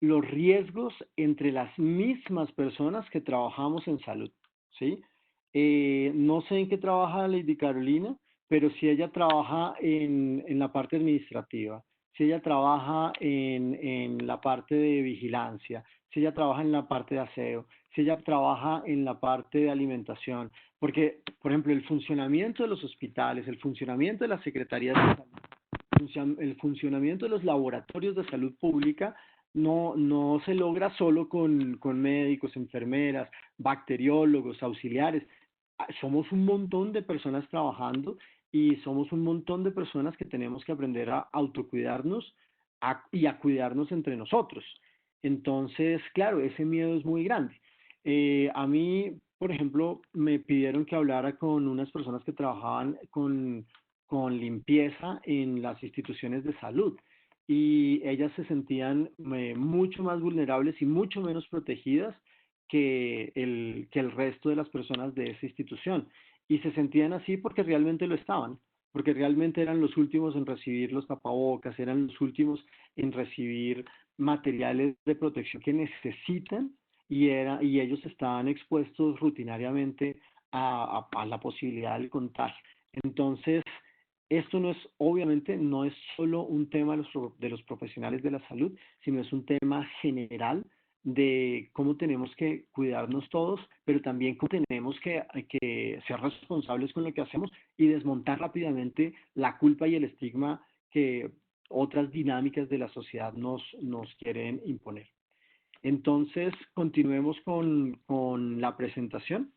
los riesgos entre las mismas personas que trabajamos en salud, ¿sí? No sé en qué trabaja Lady Carolina, pero si ella trabaja en la parte administrativa, si ella trabaja en la parte de vigilancia, si ella trabaja en la parte de aseo, si ella trabaja en la parte de alimentación, porque, por ejemplo, el funcionamiento de los hospitales, el funcionamiento de las secretarías de salud, el funcionamiento de los laboratorios de salud pública no se logra solo con médicos, enfermeras, bacteriólogos, auxiliares. Somos un montón de personas trabajando y somos un montón de personas que tenemos que aprender a autocuidarnos y a cuidarnos entre nosotros. Entonces, claro, ese miedo es muy grande. A mí, por ejemplo, me pidieron que hablara con unas personas que trabajaban con limpieza en las instituciones de salud y ellas se sentían mucho más vulnerables y mucho menos protegidas que el resto de las personas de esa institución. Y se sentían así porque realmente lo estaban, porque realmente eran los últimos en recibir los tapabocas, eran los últimos en recibir materiales de protección que necesitan y ellos estaban expuestos rutinariamente a la posibilidad del contagio. Entonces, esto no es, obviamente, no es solo un tema de los profesionales de la salud, sino es un tema general de cómo tenemos que cuidarnos todos, pero también cómo tenemos que ser responsables con lo que hacemos y desmontar rápidamente la culpa y el estigma que otras dinámicas de la sociedad nos quieren imponer. Entonces, continuemos con la presentación.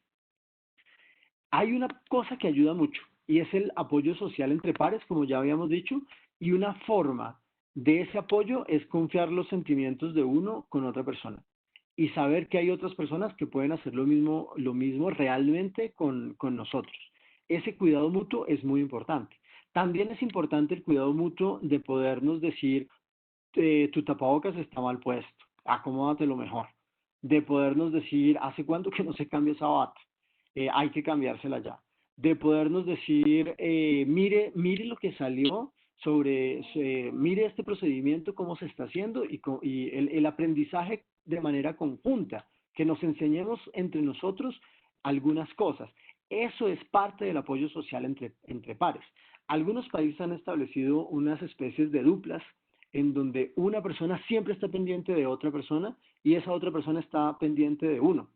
Hay una cosa que ayuda mucho y es el apoyo social entre pares, como ya habíamos dicho, y una forma de ese apoyo es confiar los sentimientos de uno con otra persona y saber que hay otras personas que pueden hacer lo mismo realmente con nosotros. Ese cuidado mutuo es muy importante. También es importante el cuidado mutuo de podernos decir, tu tapabocas está mal puesto, acomódatelo mejor. De podernos decir, ¿hace cuánto que no se cambia esa bata? Hay que cambiársela ya. De podernos decir, mire lo que salió mire este procedimiento, cómo se está haciendo y el aprendizaje de manera conjunta, que nos enseñemos entre nosotros algunas cosas. Eso es parte del apoyo social entre pares. Algunos países han establecido unas especies de duplas en donde una persona siempre está pendiente de otra persona y esa otra persona está pendiente de uno.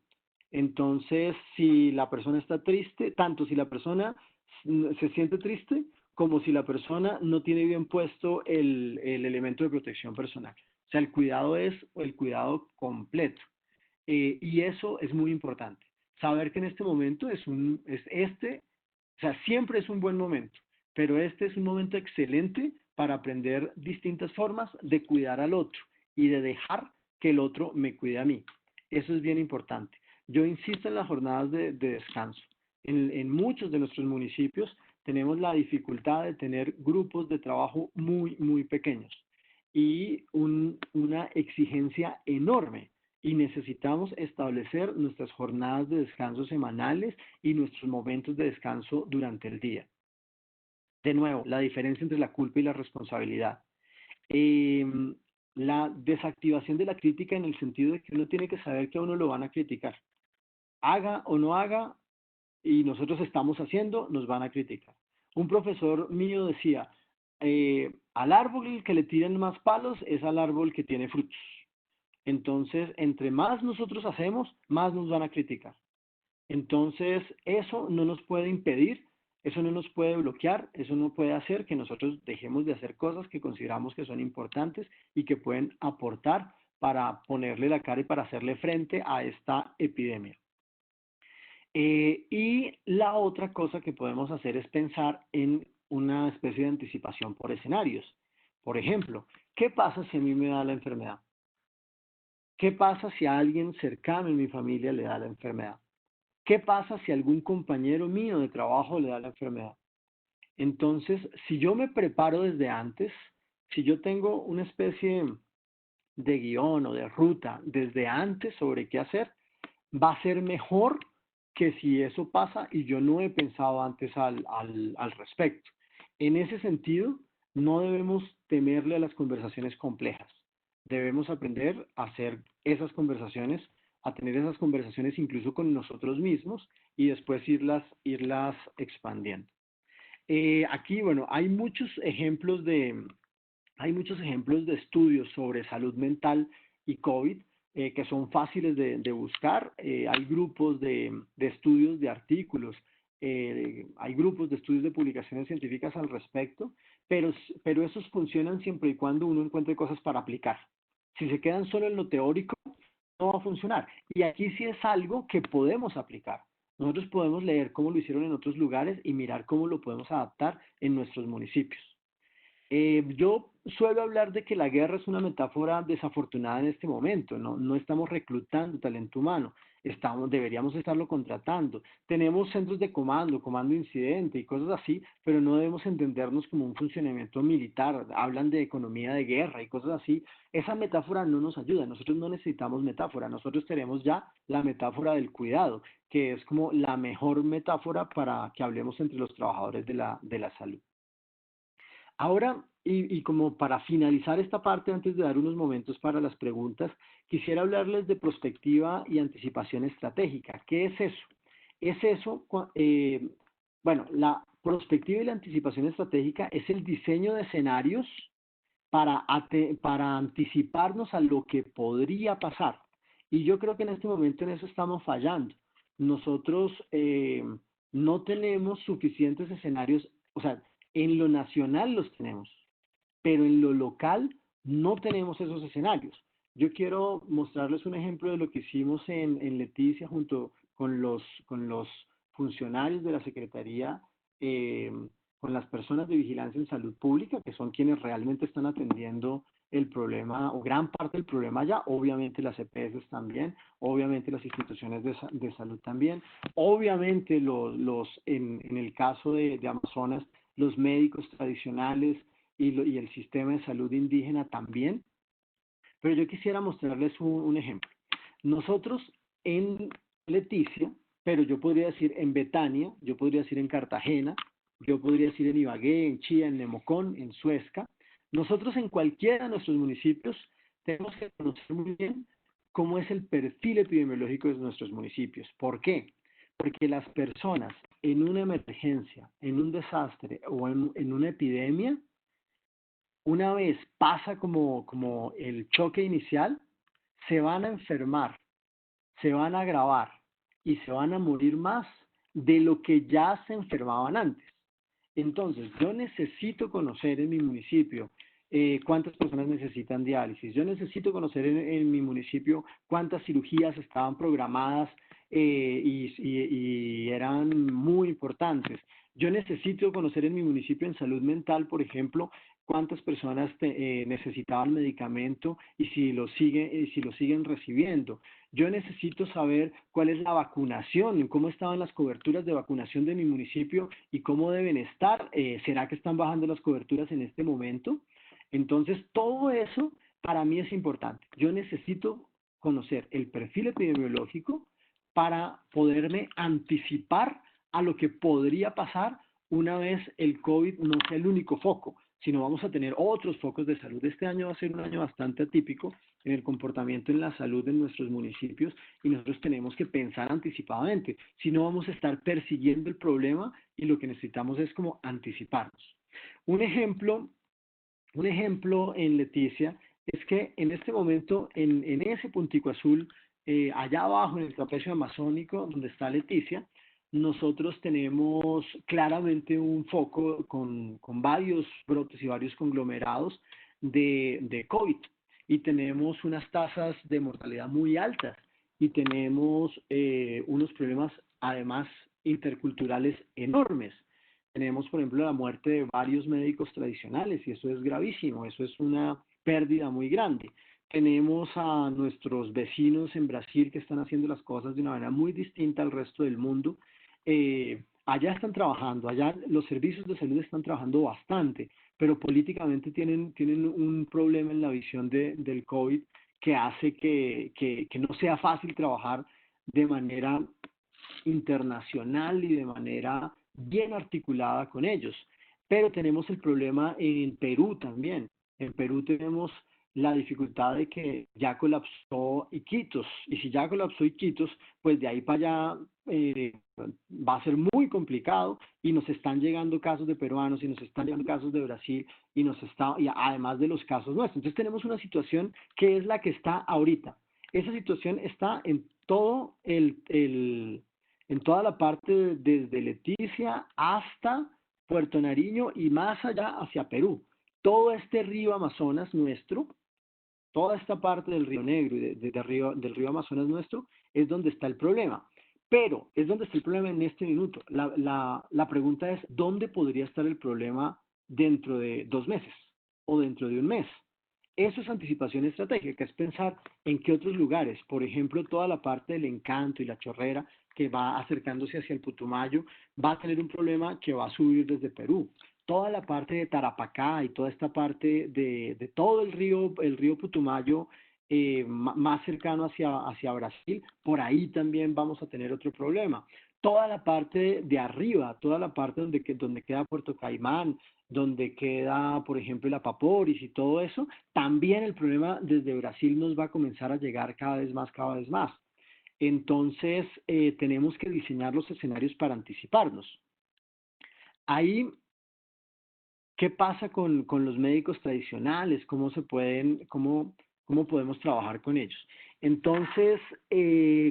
Entonces, si la persona está triste, tanto si la persona se siente triste como si la persona no tiene bien puesto el elemento de protección personal. O sea, el cuidado es el cuidado completo. Y eso es muy importante. Saber que en este momento o sea, siempre es un buen momento, pero este es un momento excelente para aprender distintas formas de cuidar al otro y de dejar que el otro me cuide a mí. Eso es bien importante. Yo insisto en las jornadas de descanso. En muchos de nuestros municipios tenemos la dificultad de tener grupos de trabajo muy pequeños y una exigencia enorme y necesitamos establecer nuestras jornadas de descanso semanales y nuestros momentos de descanso durante el día. De nuevo, la diferencia entre la culpa y la responsabilidad. Eh, la desactivación de la crítica en el sentido de que uno tiene que saber que a uno lo van a criticar. Haga o no haga, y nosotros estamos haciendo, nos van a criticar. Un profesor mío decía, al árbol que le tiran más palos es al árbol que tiene frutos. Entonces, entre más nosotros hacemos, más nos van a criticar. Entonces, eso no nos puede impedir, eso no nos puede bloquear, eso no puede hacer que nosotros dejemos de hacer cosas que consideramos que son importantes y que pueden aportar para ponerle la cara y para hacerle frente a esta epidemia. Y la otra cosa que podemos hacer es pensar en una especie de anticipación por escenarios. Por ejemplo, ¿qué pasa si a mí me da la enfermedad? ¿Qué pasa si a alguien cercano en mi familia le da la enfermedad? ¿Qué pasa si algún compañero mío de trabajo le da la enfermedad? Entonces, si yo me preparo desde antes, si yo tengo una especie de guión o de ruta desde antes sobre qué hacer, va a ser mejor que si eso pasa y yo no he pensado antes al respecto. En ese sentido, no debemos temerle a las conversaciones complejas. Debemos aprender a hacer esas conversaciones, a tener esas conversaciones incluso con nosotros mismos y después irlas expandiendo. Aquí, bueno, hay muchos ejemplos de estudios sobre salud mental y COVID, que son fáciles de buscar. Hay grupos de estudios, de artículos, hay grupos de estudios de publicaciones científicas al respecto, pero esos funcionan siempre y cuando uno encuentre cosas para aplicar. Si se quedan solo en lo teórico, no va a funcionar. Y aquí sí es algo que podemos aplicar. Nosotros podemos leer cómo lo hicieron en otros lugares y mirar cómo lo podemos adaptar en nuestros municipios. Yo suelo hablar de que la guerra es una metáfora desafortunada en este momento. No estamos reclutando talento humano, deberíamos estarlo contratando. Tenemos centros de comando, comando incidente y cosas así, pero no debemos entendernos como un funcionamiento militar. Hablan de economía de guerra y cosas así. Esa metáfora no nos ayuda. Nosotros no necesitamos metáfora. Nosotros tenemos ya la metáfora del cuidado, que es como la mejor metáfora para que hablemos entre los trabajadores de la salud. Ahora, y como para finalizar esta parte, antes de dar unos momentos para las preguntas, quisiera hablarles de prospectiva y anticipación estratégica. ¿Qué es eso? Es eso, bueno, la prospectiva y la anticipación estratégica es el diseño de escenarios para anticiparnos a lo que podría pasar. Y yo creo que en este momento en eso estamos fallando. Nosotros no tenemos suficientes escenarios, o sea, en lo nacional los tenemos, pero en lo local no tenemos esos escenarios. Yo quiero mostrarles un ejemplo de lo que hicimos en Leticia junto con los funcionarios de la Secretaría, eh, con las personas de vigilancia en salud pública, que son quienes realmente están atendiendo el problema, o gran parte del problema ya, obviamente las EPS también, obviamente las instituciones de salud también, obviamente en el caso de Amazonas, los médicos tradicionales y el sistema de salud indígena también. Pero yo quisiera mostrarles un ejemplo. Nosotros en Leticia, pero yo podría decir en Betania, yo podría decir en Cartagena, yo podría decir en Ibagué, en Chía, en Nemocón, en Suezca. Nosotros en cualquiera de nuestros municipios tenemos que conocer muy bien cómo es el perfil epidemiológico de nuestros municipios. ¿Por qué? Porque las personas en una emergencia, en un desastre o en una epidemia, una vez pasa como el choque inicial, se van a enfermar, se van a agravar y se van a morir más de lo que ya se enfermaban antes. Entonces, yo necesito conocer en mi municipio cuántas personas necesitan diálisis. Yo necesito conocer en mi municipio cuántas cirugías estaban programadas y eran muy importantes. Yo necesito conocer en mi municipio en salud mental, por ejemplo, cuántas personas necesitaban medicamento y si lo siguen recibiendo. Yo necesito saber cuál es la vacunación, cómo estaban las coberturas de vacunación de mi municipio y cómo deben estar. ¿Será que están bajando las coberturas en este momento? Entonces, todo eso para mí es importante. Yo necesito conocer el perfil epidemiológico para poderme anticipar a lo que podría pasar una vez el COVID no sea el único foco, sino vamos a tener otros focos de salud. Este año va a ser un año bastante atípico en el comportamiento en la salud en nuestros municipios y nosotros tenemos que pensar anticipadamente, si no vamos a estar persiguiendo el problema y lo que necesitamos es como anticiparnos. Un ejemplo en Leticia es que en este momento en ese puntico azul, allá abajo en el trapecio amazónico donde está Leticia, nosotros tenemos claramente un foco con varios brotes y varios conglomerados de COVID y tenemos unas tasas de mortalidad muy altas y tenemos unos problemas además interculturales enormes. Tenemos, por ejemplo, la muerte de varios médicos tradicionales y eso es gravísimo, eso es una pérdida muy grande. Tenemos a nuestros vecinos en Brasil que están haciendo las cosas de una manera muy distinta al resto del mundo. Allá están trabajando, allá los servicios de salud están trabajando bastante, pero políticamente tienen un problema en la visión del COVID que hace que no sea fácil trabajar de manera internacional y de manera bien articulada con ellos. Pero tenemos el problema en Perú también. En Perú tenemos la dificultad de que ya colapsó Iquitos, y si ya colapsó Iquitos, pues de ahí para allá va a ser muy complicado y nos están llegando casos de peruanos y nos están llegando casos de Brasil y además de los casos nuestros. Entonces tenemos una situación que es la que está ahorita. Esa situación está en todo en toda la parte desde Leticia hasta Puerto Nariño y más allá hacia Perú. Todo este río Amazonas nuestro, toda esta parte del Río Negro y del río Amazonas nuestro, es donde está el problema. Pero es donde está el problema en este minuto. La pregunta es, ¿dónde podría estar el problema dentro de 2 meses o dentro de un mes? Eso es anticipación estratégica, es pensar en qué otros lugares, por ejemplo, toda la parte del Encanto y la Chorrera que va acercándose hacia el Putumayo, va a tener un problema que va a subir desde Perú. Toda la parte de Tarapacá y toda esta parte de todo el río Putumayo, más cercano hacia Brasil, por ahí también vamos a tener otro problema. Toda la parte de arriba, toda la parte donde queda Puerto Caimán, donde queda, por ejemplo, el Apaporis y todo eso, también el problema desde Brasil nos va a comenzar a llegar cada vez más, cada vez más. Entonces, tenemos que diseñar los escenarios para anticiparnos. Ahí, ¿qué pasa con los médicos tradicionales? ¿Cómo podemos trabajar con ellos? Entonces,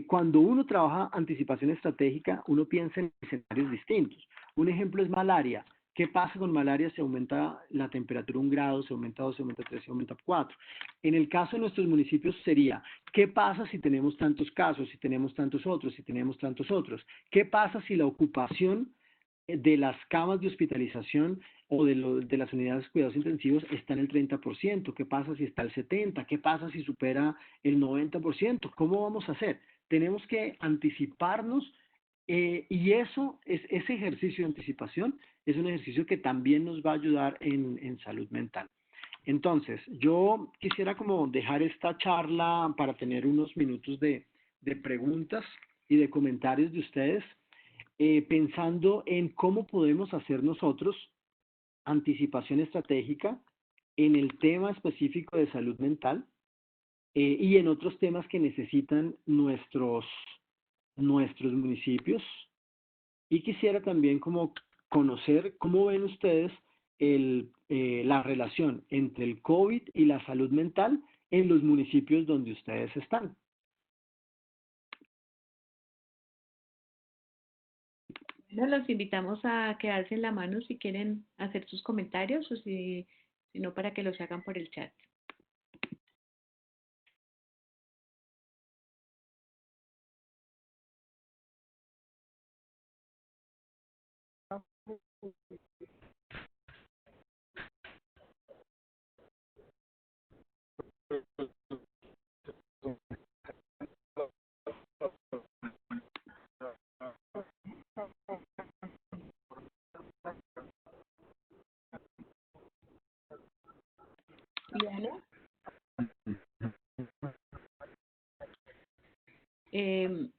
cuando uno trabaja anticipación estratégica, uno piensa en escenarios distintos. Un ejemplo es malaria. ¿Qué pasa con malaria? Se aumenta la temperatura 1 grado, se aumenta 2, se aumenta 3, se aumenta 4. En el caso de nuestros municipios sería, ¿qué pasa si tenemos tantos casos, si tenemos tantos otros, si tenemos tantos otros? ¿Qué pasa si la ocupación de las camas de hospitalización o de las unidades de cuidados intensivos está en el 30%? ¿Qué pasa si está el 70%? ¿Qué pasa si supera el 90%? ¿Cómo vamos a hacer? Tenemos que anticiparnos y ese ejercicio de anticipación es un ejercicio que también nos va a ayudar en salud mental. Entonces, yo quisiera como dejar esta charla para tener unos minutos de preguntas y de comentarios de ustedes, pensando en cómo podemos hacer nosotros anticipación estratégica en el tema específico de salud mental, y en otros temas que necesitan nuestros municipios. Y quisiera también como conocer cómo ven ustedes la relación entre el COVID y la salud mental en los municipios donde ustedes están. Bueno, los invitamos a quedarse en la mano si quieren hacer sus comentarios o si no, para que los hagan por el chat. Diana, em,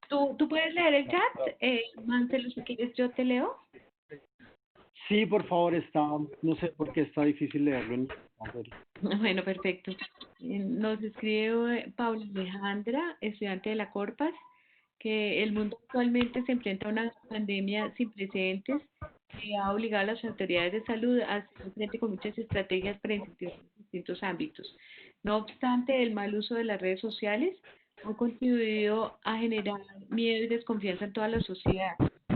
¿tú puedes leer el chat? Marcelo, si quieres, yo te leo. Sí, por favor, no sé por qué está difícil leerlo en Bueno, perfecto. Nos escribe Paula Alejandra, estudiante de la Corpas, que el mundo actualmente se enfrenta a una pandemia sin precedentes que ha obligado a las autoridades de salud a hacer frente con muchas estrategias para incentivar en distintos ámbitos. No obstante, el mal uso de las redes sociales ha contribuido a generar miedo y desconfianza en toda la sociedad,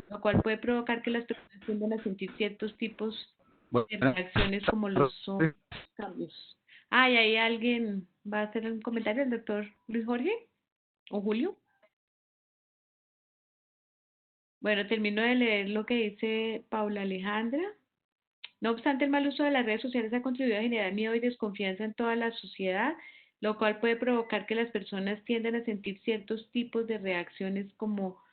lo cual puede provocar que las personas tiendan a sentir ciertos tipos de reacciones como los son cambios. Ah, y ahí alguien va a hacer un comentario, el doctor Luis Jorge o Julio. Bueno, termino de leer lo que dice Paula Alejandra. No obstante, el mal uso de las redes sociales ha contribuido a generar miedo y desconfianza en toda la sociedad, lo cual puede provocar que las personas tiendan a sentir ciertos tipos de reacciones como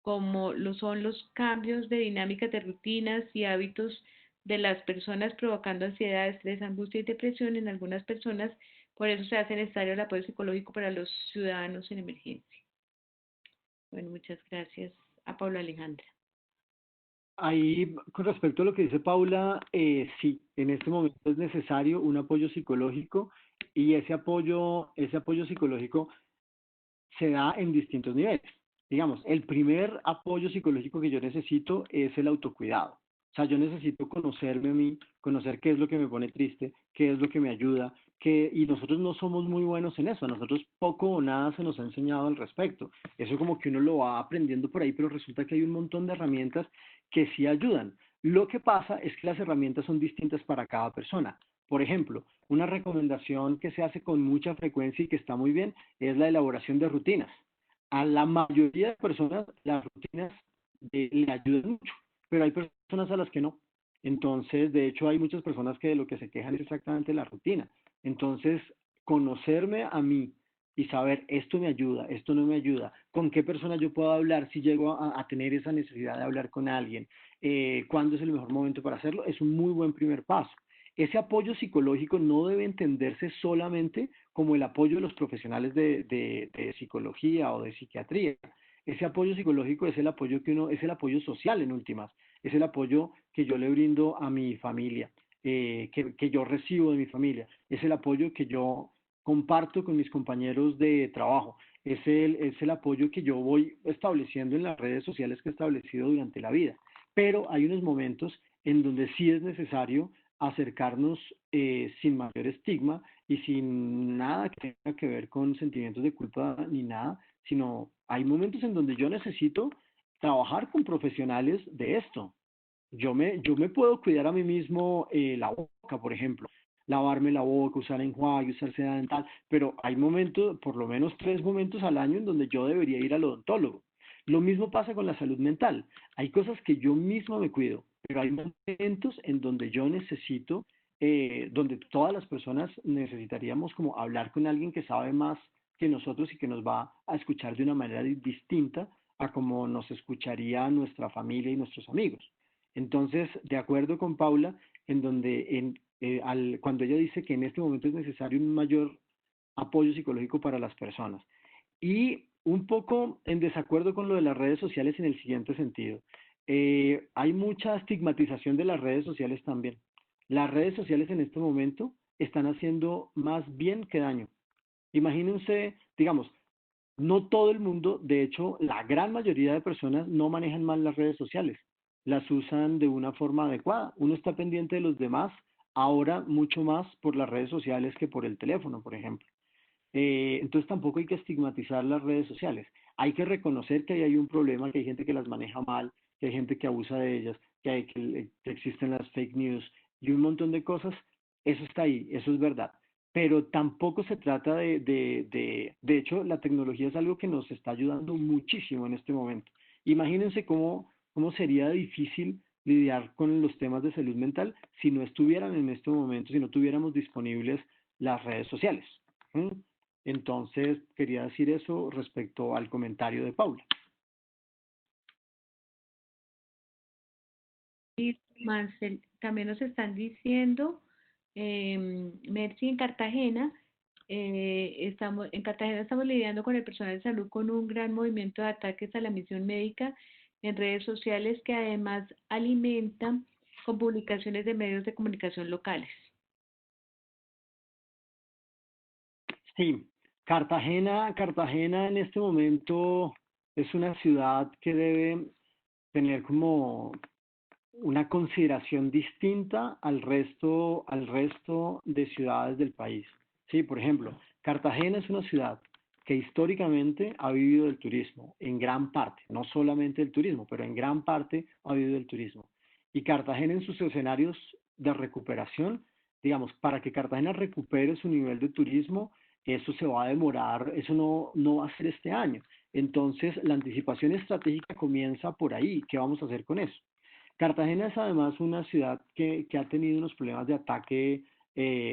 lo son los cambios de dinámicas de rutinas y hábitos de las personas, provocando ansiedad, estrés, angustia y depresión en algunas personas. Por eso se hace necesario el apoyo psicológico para los ciudadanos en emergencia. Bueno, muchas gracias a Paula Alejandra. Ahí, con respecto a lo que dice Paula, sí, en este momento es necesario un apoyo psicológico y ese apoyo psicológico se da en distintos niveles. Digamos, el primer apoyo psicológico que yo necesito es el autocuidado. O sea, yo necesito conocerme a mí, conocer qué es lo que me pone triste, qué es lo que me ayuda, y nosotros no somos muy buenos en eso, a nosotros poco o nada se nos ha enseñado al respecto. Eso como que uno lo va aprendiendo por ahí, pero resulta que hay un montón de herramientas que sí ayudan. Lo que pasa es que las herramientas son distintas para cada persona. Por ejemplo, una recomendación que se hace con mucha frecuencia y que está muy bien es la elaboración de rutinas. A la mayoría de personas las rutinas le ayudan mucho, pero hay personas a las que no. Entonces, de hecho, hay muchas personas que de lo que se quejan es exactamente la rutina. Entonces, conocerme a mí y saber esto me ayuda, esto no me ayuda, con qué persona yo puedo hablar si llego a tener esa necesidad de hablar con alguien, cuándo es el mejor momento para hacerlo, es un muy buen primer paso. Ese apoyo psicológico no debe entenderse solamente como el apoyo de los profesionales de psicología o de psiquiatría. Ese apoyo psicológico es el apoyo que uno, es el apoyo social en últimas, es el apoyo que yo le brindo a mi familia, que yo recibo de mi familia, es el apoyo que yo comparto con mis compañeros de trabajo, es el apoyo que yo voy estableciendo en las redes sociales que he establecido durante la vida. Pero hay unos momentos en donde sí es necesario acercarnos sin mayor estigma y sin nada que tenga que ver con sentimientos de culpa ni nada, sino hay momentos en donde yo necesito trabajar con profesionales de esto. Yo me puedo cuidar a mí mismo la boca, por ejemplo, lavarme la boca, usar enjuague, usar seda dental, pero hay momentos, por lo menos 3 momentos al año en donde yo debería ir al odontólogo. Lo mismo pasa con la salud mental. Hay cosas que yo mismo me cuido, pero hay momentos en donde yo necesito, donde todas las personas necesitaríamos como hablar con alguien que sabe más que nosotros y que nos va a escuchar de una manera distinta a como nos escucharía nuestra familia y nuestros amigos. Entonces, de acuerdo con Paula, en donde cuando ella dice que en este momento es necesario un mayor apoyo psicológico para las personas. Y un poco en desacuerdo con lo de las redes sociales en el siguiente sentido. Hay mucha estigmatización de las redes sociales también. Las redes sociales en este momento están haciendo más bien que daño. Imagínense, digamos, no todo el mundo, de hecho, la gran mayoría de personas no manejan mal las redes sociales, las usan de una forma adecuada. Uno está pendiente de los demás, ahora mucho más por las redes sociales que por el teléfono, por ejemplo. Entonces tampoco hay que estigmatizar las redes sociales. Hay que reconocer que ahí hay un problema, que hay gente que las maneja mal, que hay gente que abusa de ellas, que existen las fake news y un montón de cosas. Eso está ahí, eso es verdad. Pero tampoco se trata de hecho, la tecnología es algo que nos está ayudando muchísimo en este momento. Imagínense cómo sería difícil lidiar con los temas de salud mental si no estuvieran en este momento, si no tuviéramos disponibles las redes sociales. ¿Mm? Entonces, quería decir eso respecto al comentario de Paula. Y Marcel, también nos están diciendo, Mercy, en Cartagena estamos lidiando con el personal de salud con un gran movimiento de ataques a la misión médica en redes sociales que además alimentan con publicaciones de medios de comunicación locales. Sí, Cartagena en este momento es una ciudad que debe tener como una consideración distinta al resto de ciudades del país. Sí, por ejemplo, Cartagena es una ciudad que históricamente ha vivido del turismo, en gran parte, no solamente del turismo, pero en gran parte ha vivido del turismo. Y Cartagena en sus escenarios de recuperación, digamos, para que Cartagena recupere su nivel de turismo, eso se va a demorar, eso no va a ser este año. Entonces, la anticipación estratégica comienza por ahí. ¿Qué vamos a hacer con eso? Cartagena es además una ciudad que ha tenido unos problemas de ataque,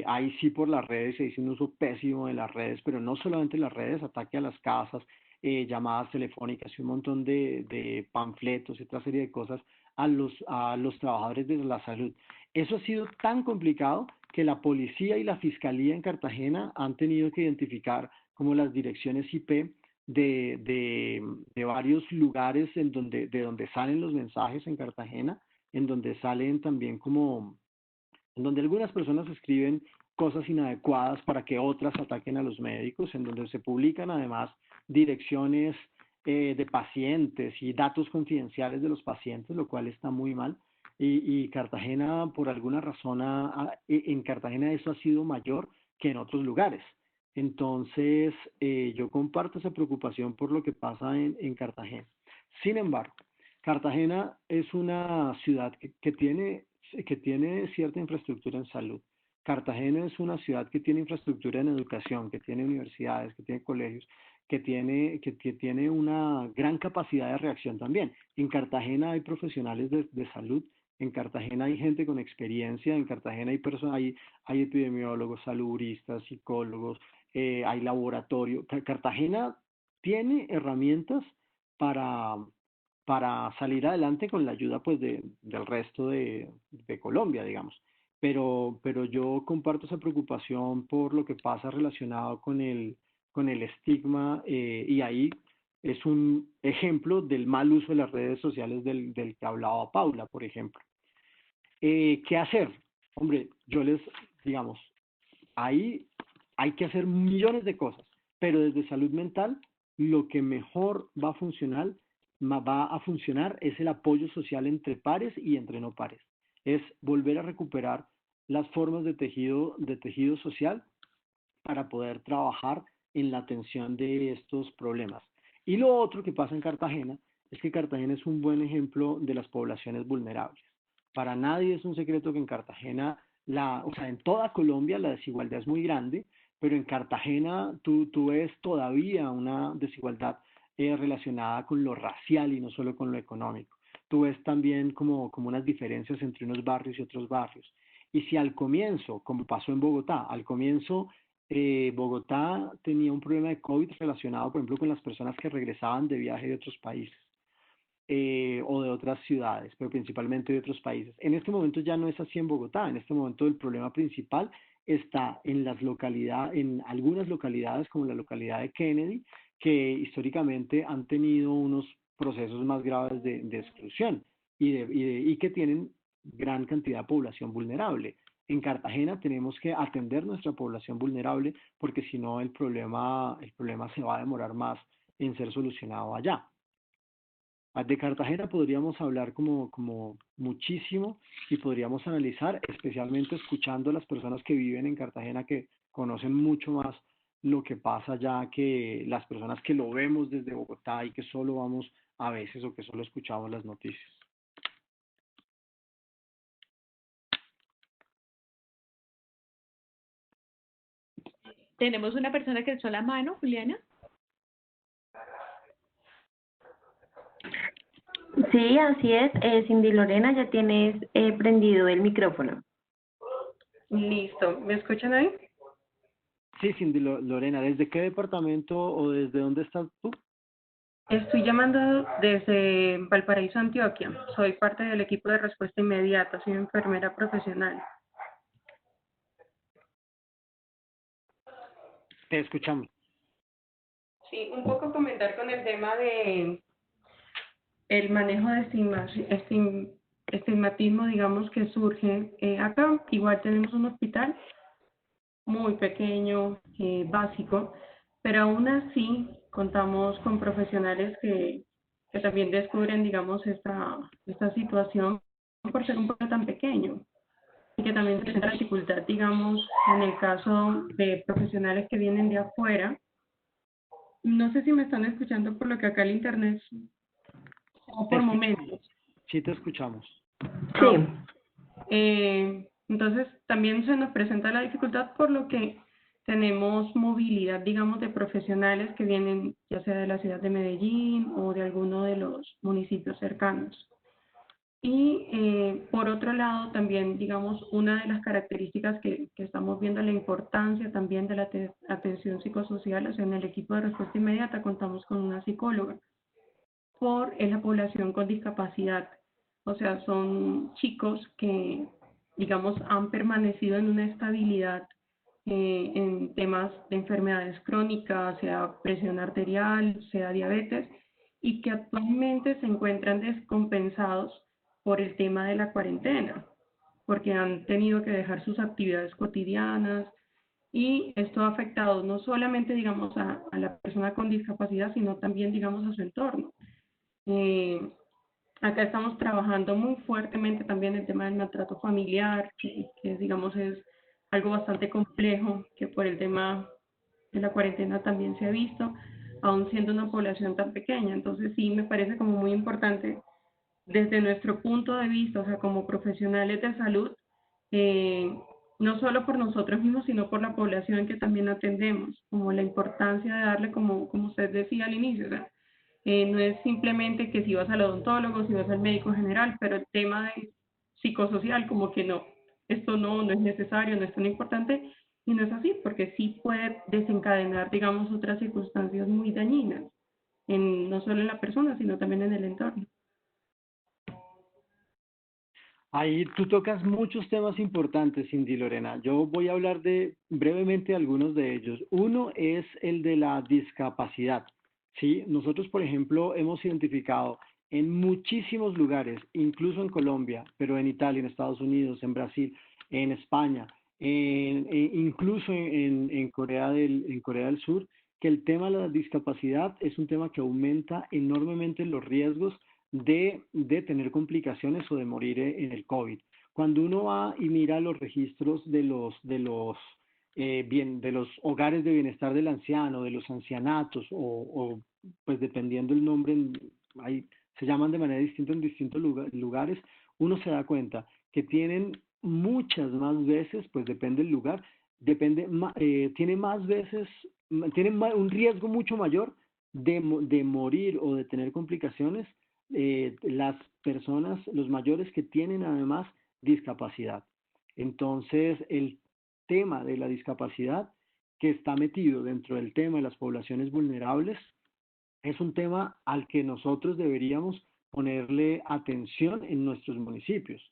ahí sí por las redes, se dice un uso pésimo de las redes, pero no solamente las redes, ataque a las casas, llamadas telefónicas y un montón de panfletos y otra serie de cosas a los trabajadores de la salud. Eso ha sido tan complicado que la policía y la fiscalía en Cartagena han tenido que identificar como las direcciones IP de varios lugares de donde salen los mensajes en Cartagena, en donde salen también como, en donde algunas personas escriben cosas inadecuadas para que otras ataquen a los médicos, en donde se publican además direcciones de pacientes y datos confidenciales de los pacientes, lo cual está muy mal. Y Cartagena, por alguna razón, en Cartagena eso ha sido mayor que en otros lugares. Entonces, yo comparto esa preocupación por lo que pasa en Cartagena. Sin embargo, Cartagena es una ciudad que tiene cierta infraestructura en salud. Cartagena es una ciudad que tiene infraestructura en educación, que tiene universidades, que tiene colegios, que tiene una gran capacidad de reacción también. En Cartagena hay profesionales de salud, en Cartagena hay gente con experiencia, en Cartagena hay epidemiólogos, salubristas, psicólogos, hay laboratorio. Cartagena tiene herramientas para, para salir adelante con la ayuda pues del resto de Colombia, digamos. Pero yo comparto esa preocupación por lo que pasa relacionado con el estigma y ahí es un ejemplo del mal uso de las redes sociales del que hablaba Paula, por ejemplo. ¿Qué hacer? Hombre, digamos, ahí hay que hacer millones de cosas, pero desde salud mental lo que mejor va a funcionar es el apoyo social entre pares y entre no pares. Es volver a recuperar las formas de tejido social para poder trabajar en la atención de estos problemas. Y lo otro que pasa en Cartagena es que Cartagena es un buen ejemplo de las poblaciones vulnerables. Para nadie es un secreto que en Cartagena, o sea, en toda Colombia la desigualdad es muy grande, pero en Cartagena tú ves todavía una desigualdad relacionada con lo racial y no solo con lo económico. Tú ves también como unas diferencias entre unos barrios y otros barrios. Y si al comienzo, como pasó en Bogotá, al comienzo Bogotá tenía un problema de COVID relacionado, por ejemplo, con las personas que regresaban de viaje de otros países o de otras ciudades, pero principalmente de otros países. En este momento ya no es así en Bogotá. En este momento el problema principal está en algunas localidades, como la localidad de Kennedy, que históricamente han tenido unos procesos más graves de exclusión y que tienen gran cantidad de población vulnerable. En Cartagena tenemos que atender nuestra población vulnerable porque si no el problema se va a demorar más en ser solucionado allá. De Cartagena podríamos hablar como muchísimo y podríamos analizar, especialmente escuchando a las personas que viven en Cartagena que conocen mucho más lo que pasa allá que las personas que lo vemos desde Bogotá y que solo vamos a veces o que solo escuchamos las noticias. Tenemos una persona que alzó la mano, Juliana. Sí, así es. Cindy Lorena, ya tienes prendido el micrófono. Listo, ¿me escuchan ahí? Sí, Cindy Lorena, ¿desde qué departamento o desde dónde estás tú? Estoy llamando desde Valparaíso, Antioquia. Soy parte del equipo de respuesta inmediata, soy enfermera profesional. Te escuchamos. Sí, un poco comentar con el tema de el manejo de estigmatismo, digamos, que surge acá. Igual tenemos un hospital muy pequeño, básico, pero aún así contamos con profesionales que también descubren, digamos, esta situación por ser un pueblo tan pequeño y que también presenta dificultad, digamos, en el caso de profesionales que vienen de afuera. No sé si me están escuchando por lo que acá el internet o por momentos. Sí, te escuchamos. Sí. Entonces, también se nos presenta la dificultad por lo que tenemos movilidad, digamos, de profesionales que vienen ya sea de la ciudad de Medellín o de alguno de los municipios cercanos. Y por otro lado, también, digamos, una de las características que estamos viendo la importancia también de la atención psicosocial, o sea, en el equipo de respuesta inmediata contamos con una psicóloga por la población con discapacidad. O sea, son chicos que, digamos, han permanecido en una estabilidad en temas de enfermedades crónicas, sea presión arterial, sea diabetes, y que actualmente se encuentran descompensados por el tema de la cuarentena, porque han tenido que dejar sus actividades cotidianas y esto ha afectado no solamente, digamos, a la persona con discapacidad, sino también, digamos, a su entorno. Acá estamos trabajando muy fuertemente también el tema del maltrato familiar, que digamos es algo bastante complejo que por el tema de la cuarentena también se ha visto, aún siendo una población tan pequeña. Entonces sí me parece como muy importante desde nuestro punto de vista, o sea, como profesionales de salud, eh, no solo por nosotros mismos, sino por la población que también atendemos, como la importancia de darle, como usted decía al inicio, o sea, no es simplemente que si vas al odontólogo, si vas al médico general, pero el tema de psicosocial, como que no, esto no es necesario, no es tan importante, y no es así, porque sí puede desencadenar, digamos, otras circunstancias muy dañinas, no solo en la persona, sino también en el entorno. Ahí tú tocas muchos temas importantes, Cindy Lorena. Yo voy a hablar de brevemente algunos de ellos. Uno es el de la discapacidad. Sí, nosotros, por ejemplo, hemos identificado en muchísimos lugares, incluso en Colombia, pero en Italia, en Estados Unidos, en Brasil, en España, incluso en Corea del Sur, que el tema de la discapacidad es un tema que aumenta enormemente los riesgos de tener complicaciones o de morir en el COVID. Cuando uno va y mira los registros de los hogares de bienestar del anciano, de los ancianatos, pues dependiendo el nombre, ahí se llaman de manera distinta en distintos lugares, uno se da cuenta que tienen muchas más veces, pues depende del lugar, tiene más veces, tiene un riesgo mucho mayor de morir o de tener complicaciones las personas, los mayores que tienen además discapacidad. Entonces, el tema de la discapacidad que está metido dentro del tema de las poblaciones vulnerables es un tema al que nosotros deberíamos ponerle atención en nuestros municipios.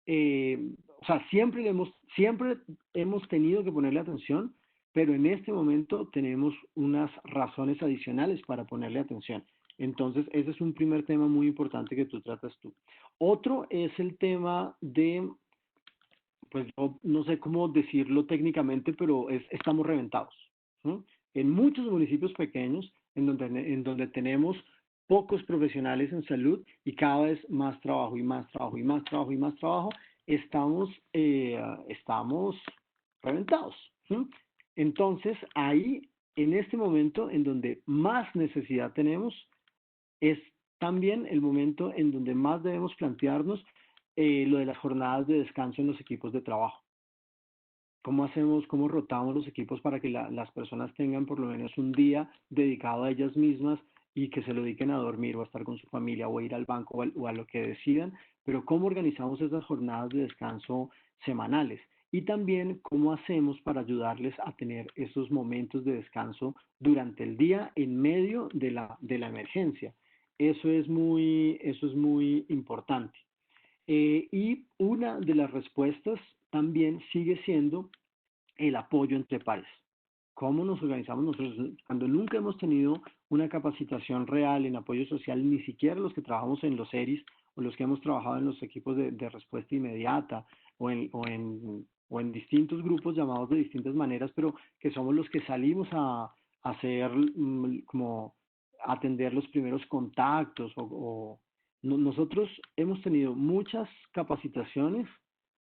O sea, siempre hemos tenido que ponerle atención, pero en este momento tenemos unas razones adicionales para ponerle atención. Entonces, ese es un primer tema muy importante que tú tratas tú. Otro es el tema de, pues yo no sé cómo decirlo técnicamente, pero estamos reventados, ¿no? En muchos municipios pequeños, en donde tenemos pocos profesionales en salud y cada vez más trabajo y más trabajo y más trabajo y más trabajo, estamos reventados, ¿sí? Entonces, ahí, en este momento, en donde más necesidad tenemos, es también el momento en donde más debemos plantearnos lo de las jornadas de descanso en los equipos de trabajo. ¿Cómo hacemos, cómo rotamos los equipos para que las personas tengan por lo menos un día dedicado a ellas mismas y que se lo dediquen a dormir o a estar con su familia o a ir al banco o a lo que decidan? Pero ¿cómo organizamos esas jornadas de descanso semanales? Y también cómo hacemos para ayudarles a tener esos momentos de descanso durante el día en medio de la emergencia. Eso es muy importante. Y una de las respuestas también sigue siendo el apoyo entre pares. ¿Cómo nos organizamos nosotros? Cuando nunca hemos tenido una capacitación real en apoyo social, ni siquiera los que trabajamos en los ERIs o los que hemos trabajado en los equipos de respuesta inmediata o en distintos grupos llamados de distintas maneras, pero que somos los que salimos a hacer como atender los primeros contactos nosotros hemos tenido muchas capacitaciones,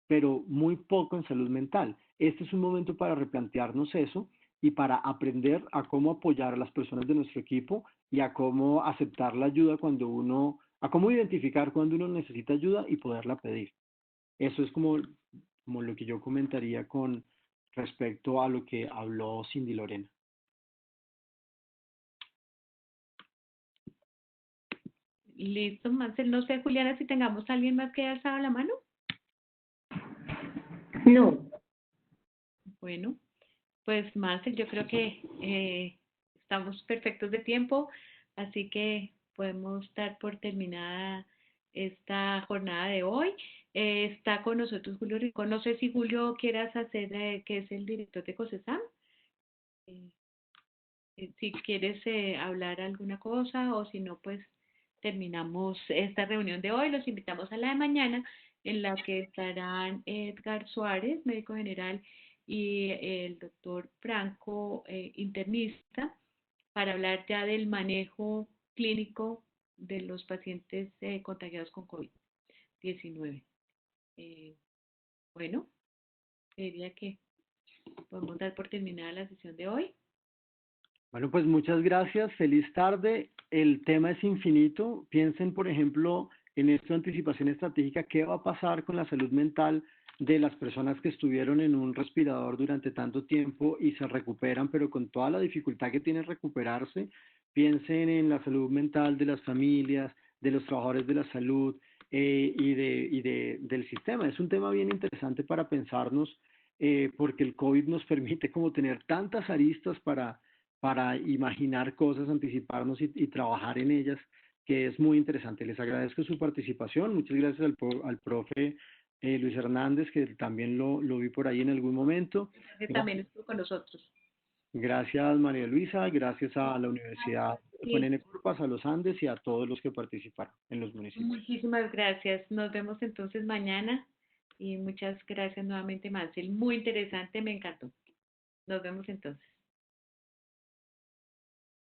pero muy poco en salud mental. Este es un momento para replantearnos eso y para aprender a cómo apoyar a las personas de nuestro equipo y a cómo aceptar la ayuda a cómo identificar cuando uno necesita ayuda y poderla pedir. Eso es como lo que yo comentaría con respecto a lo que habló Cindy Lorena. Listo, Marcel. No sé, Juliana, si tengamos a alguien más que haya alzado la mano. No. Bueno, pues Marcel, yo creo que estamos perfectos de tiempo, así que podemos dar por terminada esta jornada de hoy. Está con nosotros Julio Rincón. No sé si Julio quieras hacer, que es el director de COSESAM. Eh, si quieres hablar alguna cosa o si no, pues terminamos esta reunión de hoy. Los invitamos a la de mañana en la que estarán Edgar Suárez, médico general, y el doctor Franco, internista, para hablar ya del manejo clínico de los pacientes contagiados con COVID-19. Bueno, diría que podemos dar por terminada la sesión de hoy. Bueno, pues muchas gracias, feliz tarde. El tema es infinito. Piensen, por ejemplo, en esta anticipación estratégica, ¿qué va a pasar con la salud mental de las personas que estuvieron en un respirador durante tanto tiempo y se recuperan, pero con toda la dificultad que tiene recuperarse? Piensen en la salud mental de las familias, de los trabajadores de la salud del sistema. Es un tema bien interesante para pensarnos porque el COVID nos permite como tener tantas aristas para imaginar cosas, anticiparnos y trabajar en ellas, que es muy interesante. Les agradezco su participación. Muchas gracias al profe Luis Hernández, que también lo vi por ahí en algún momento. Que también estuvo con nosotros. Gracias, María Luisa. Gracias a la Universidad FNN Corpas, a los Andes y a todos los que participaron en los municipios. Muchísimas gracias. Nos vemos entonces mañana y muchas gracias nuevamente, Marcel. Muy interesante, me encantó. Nos vemos entonces.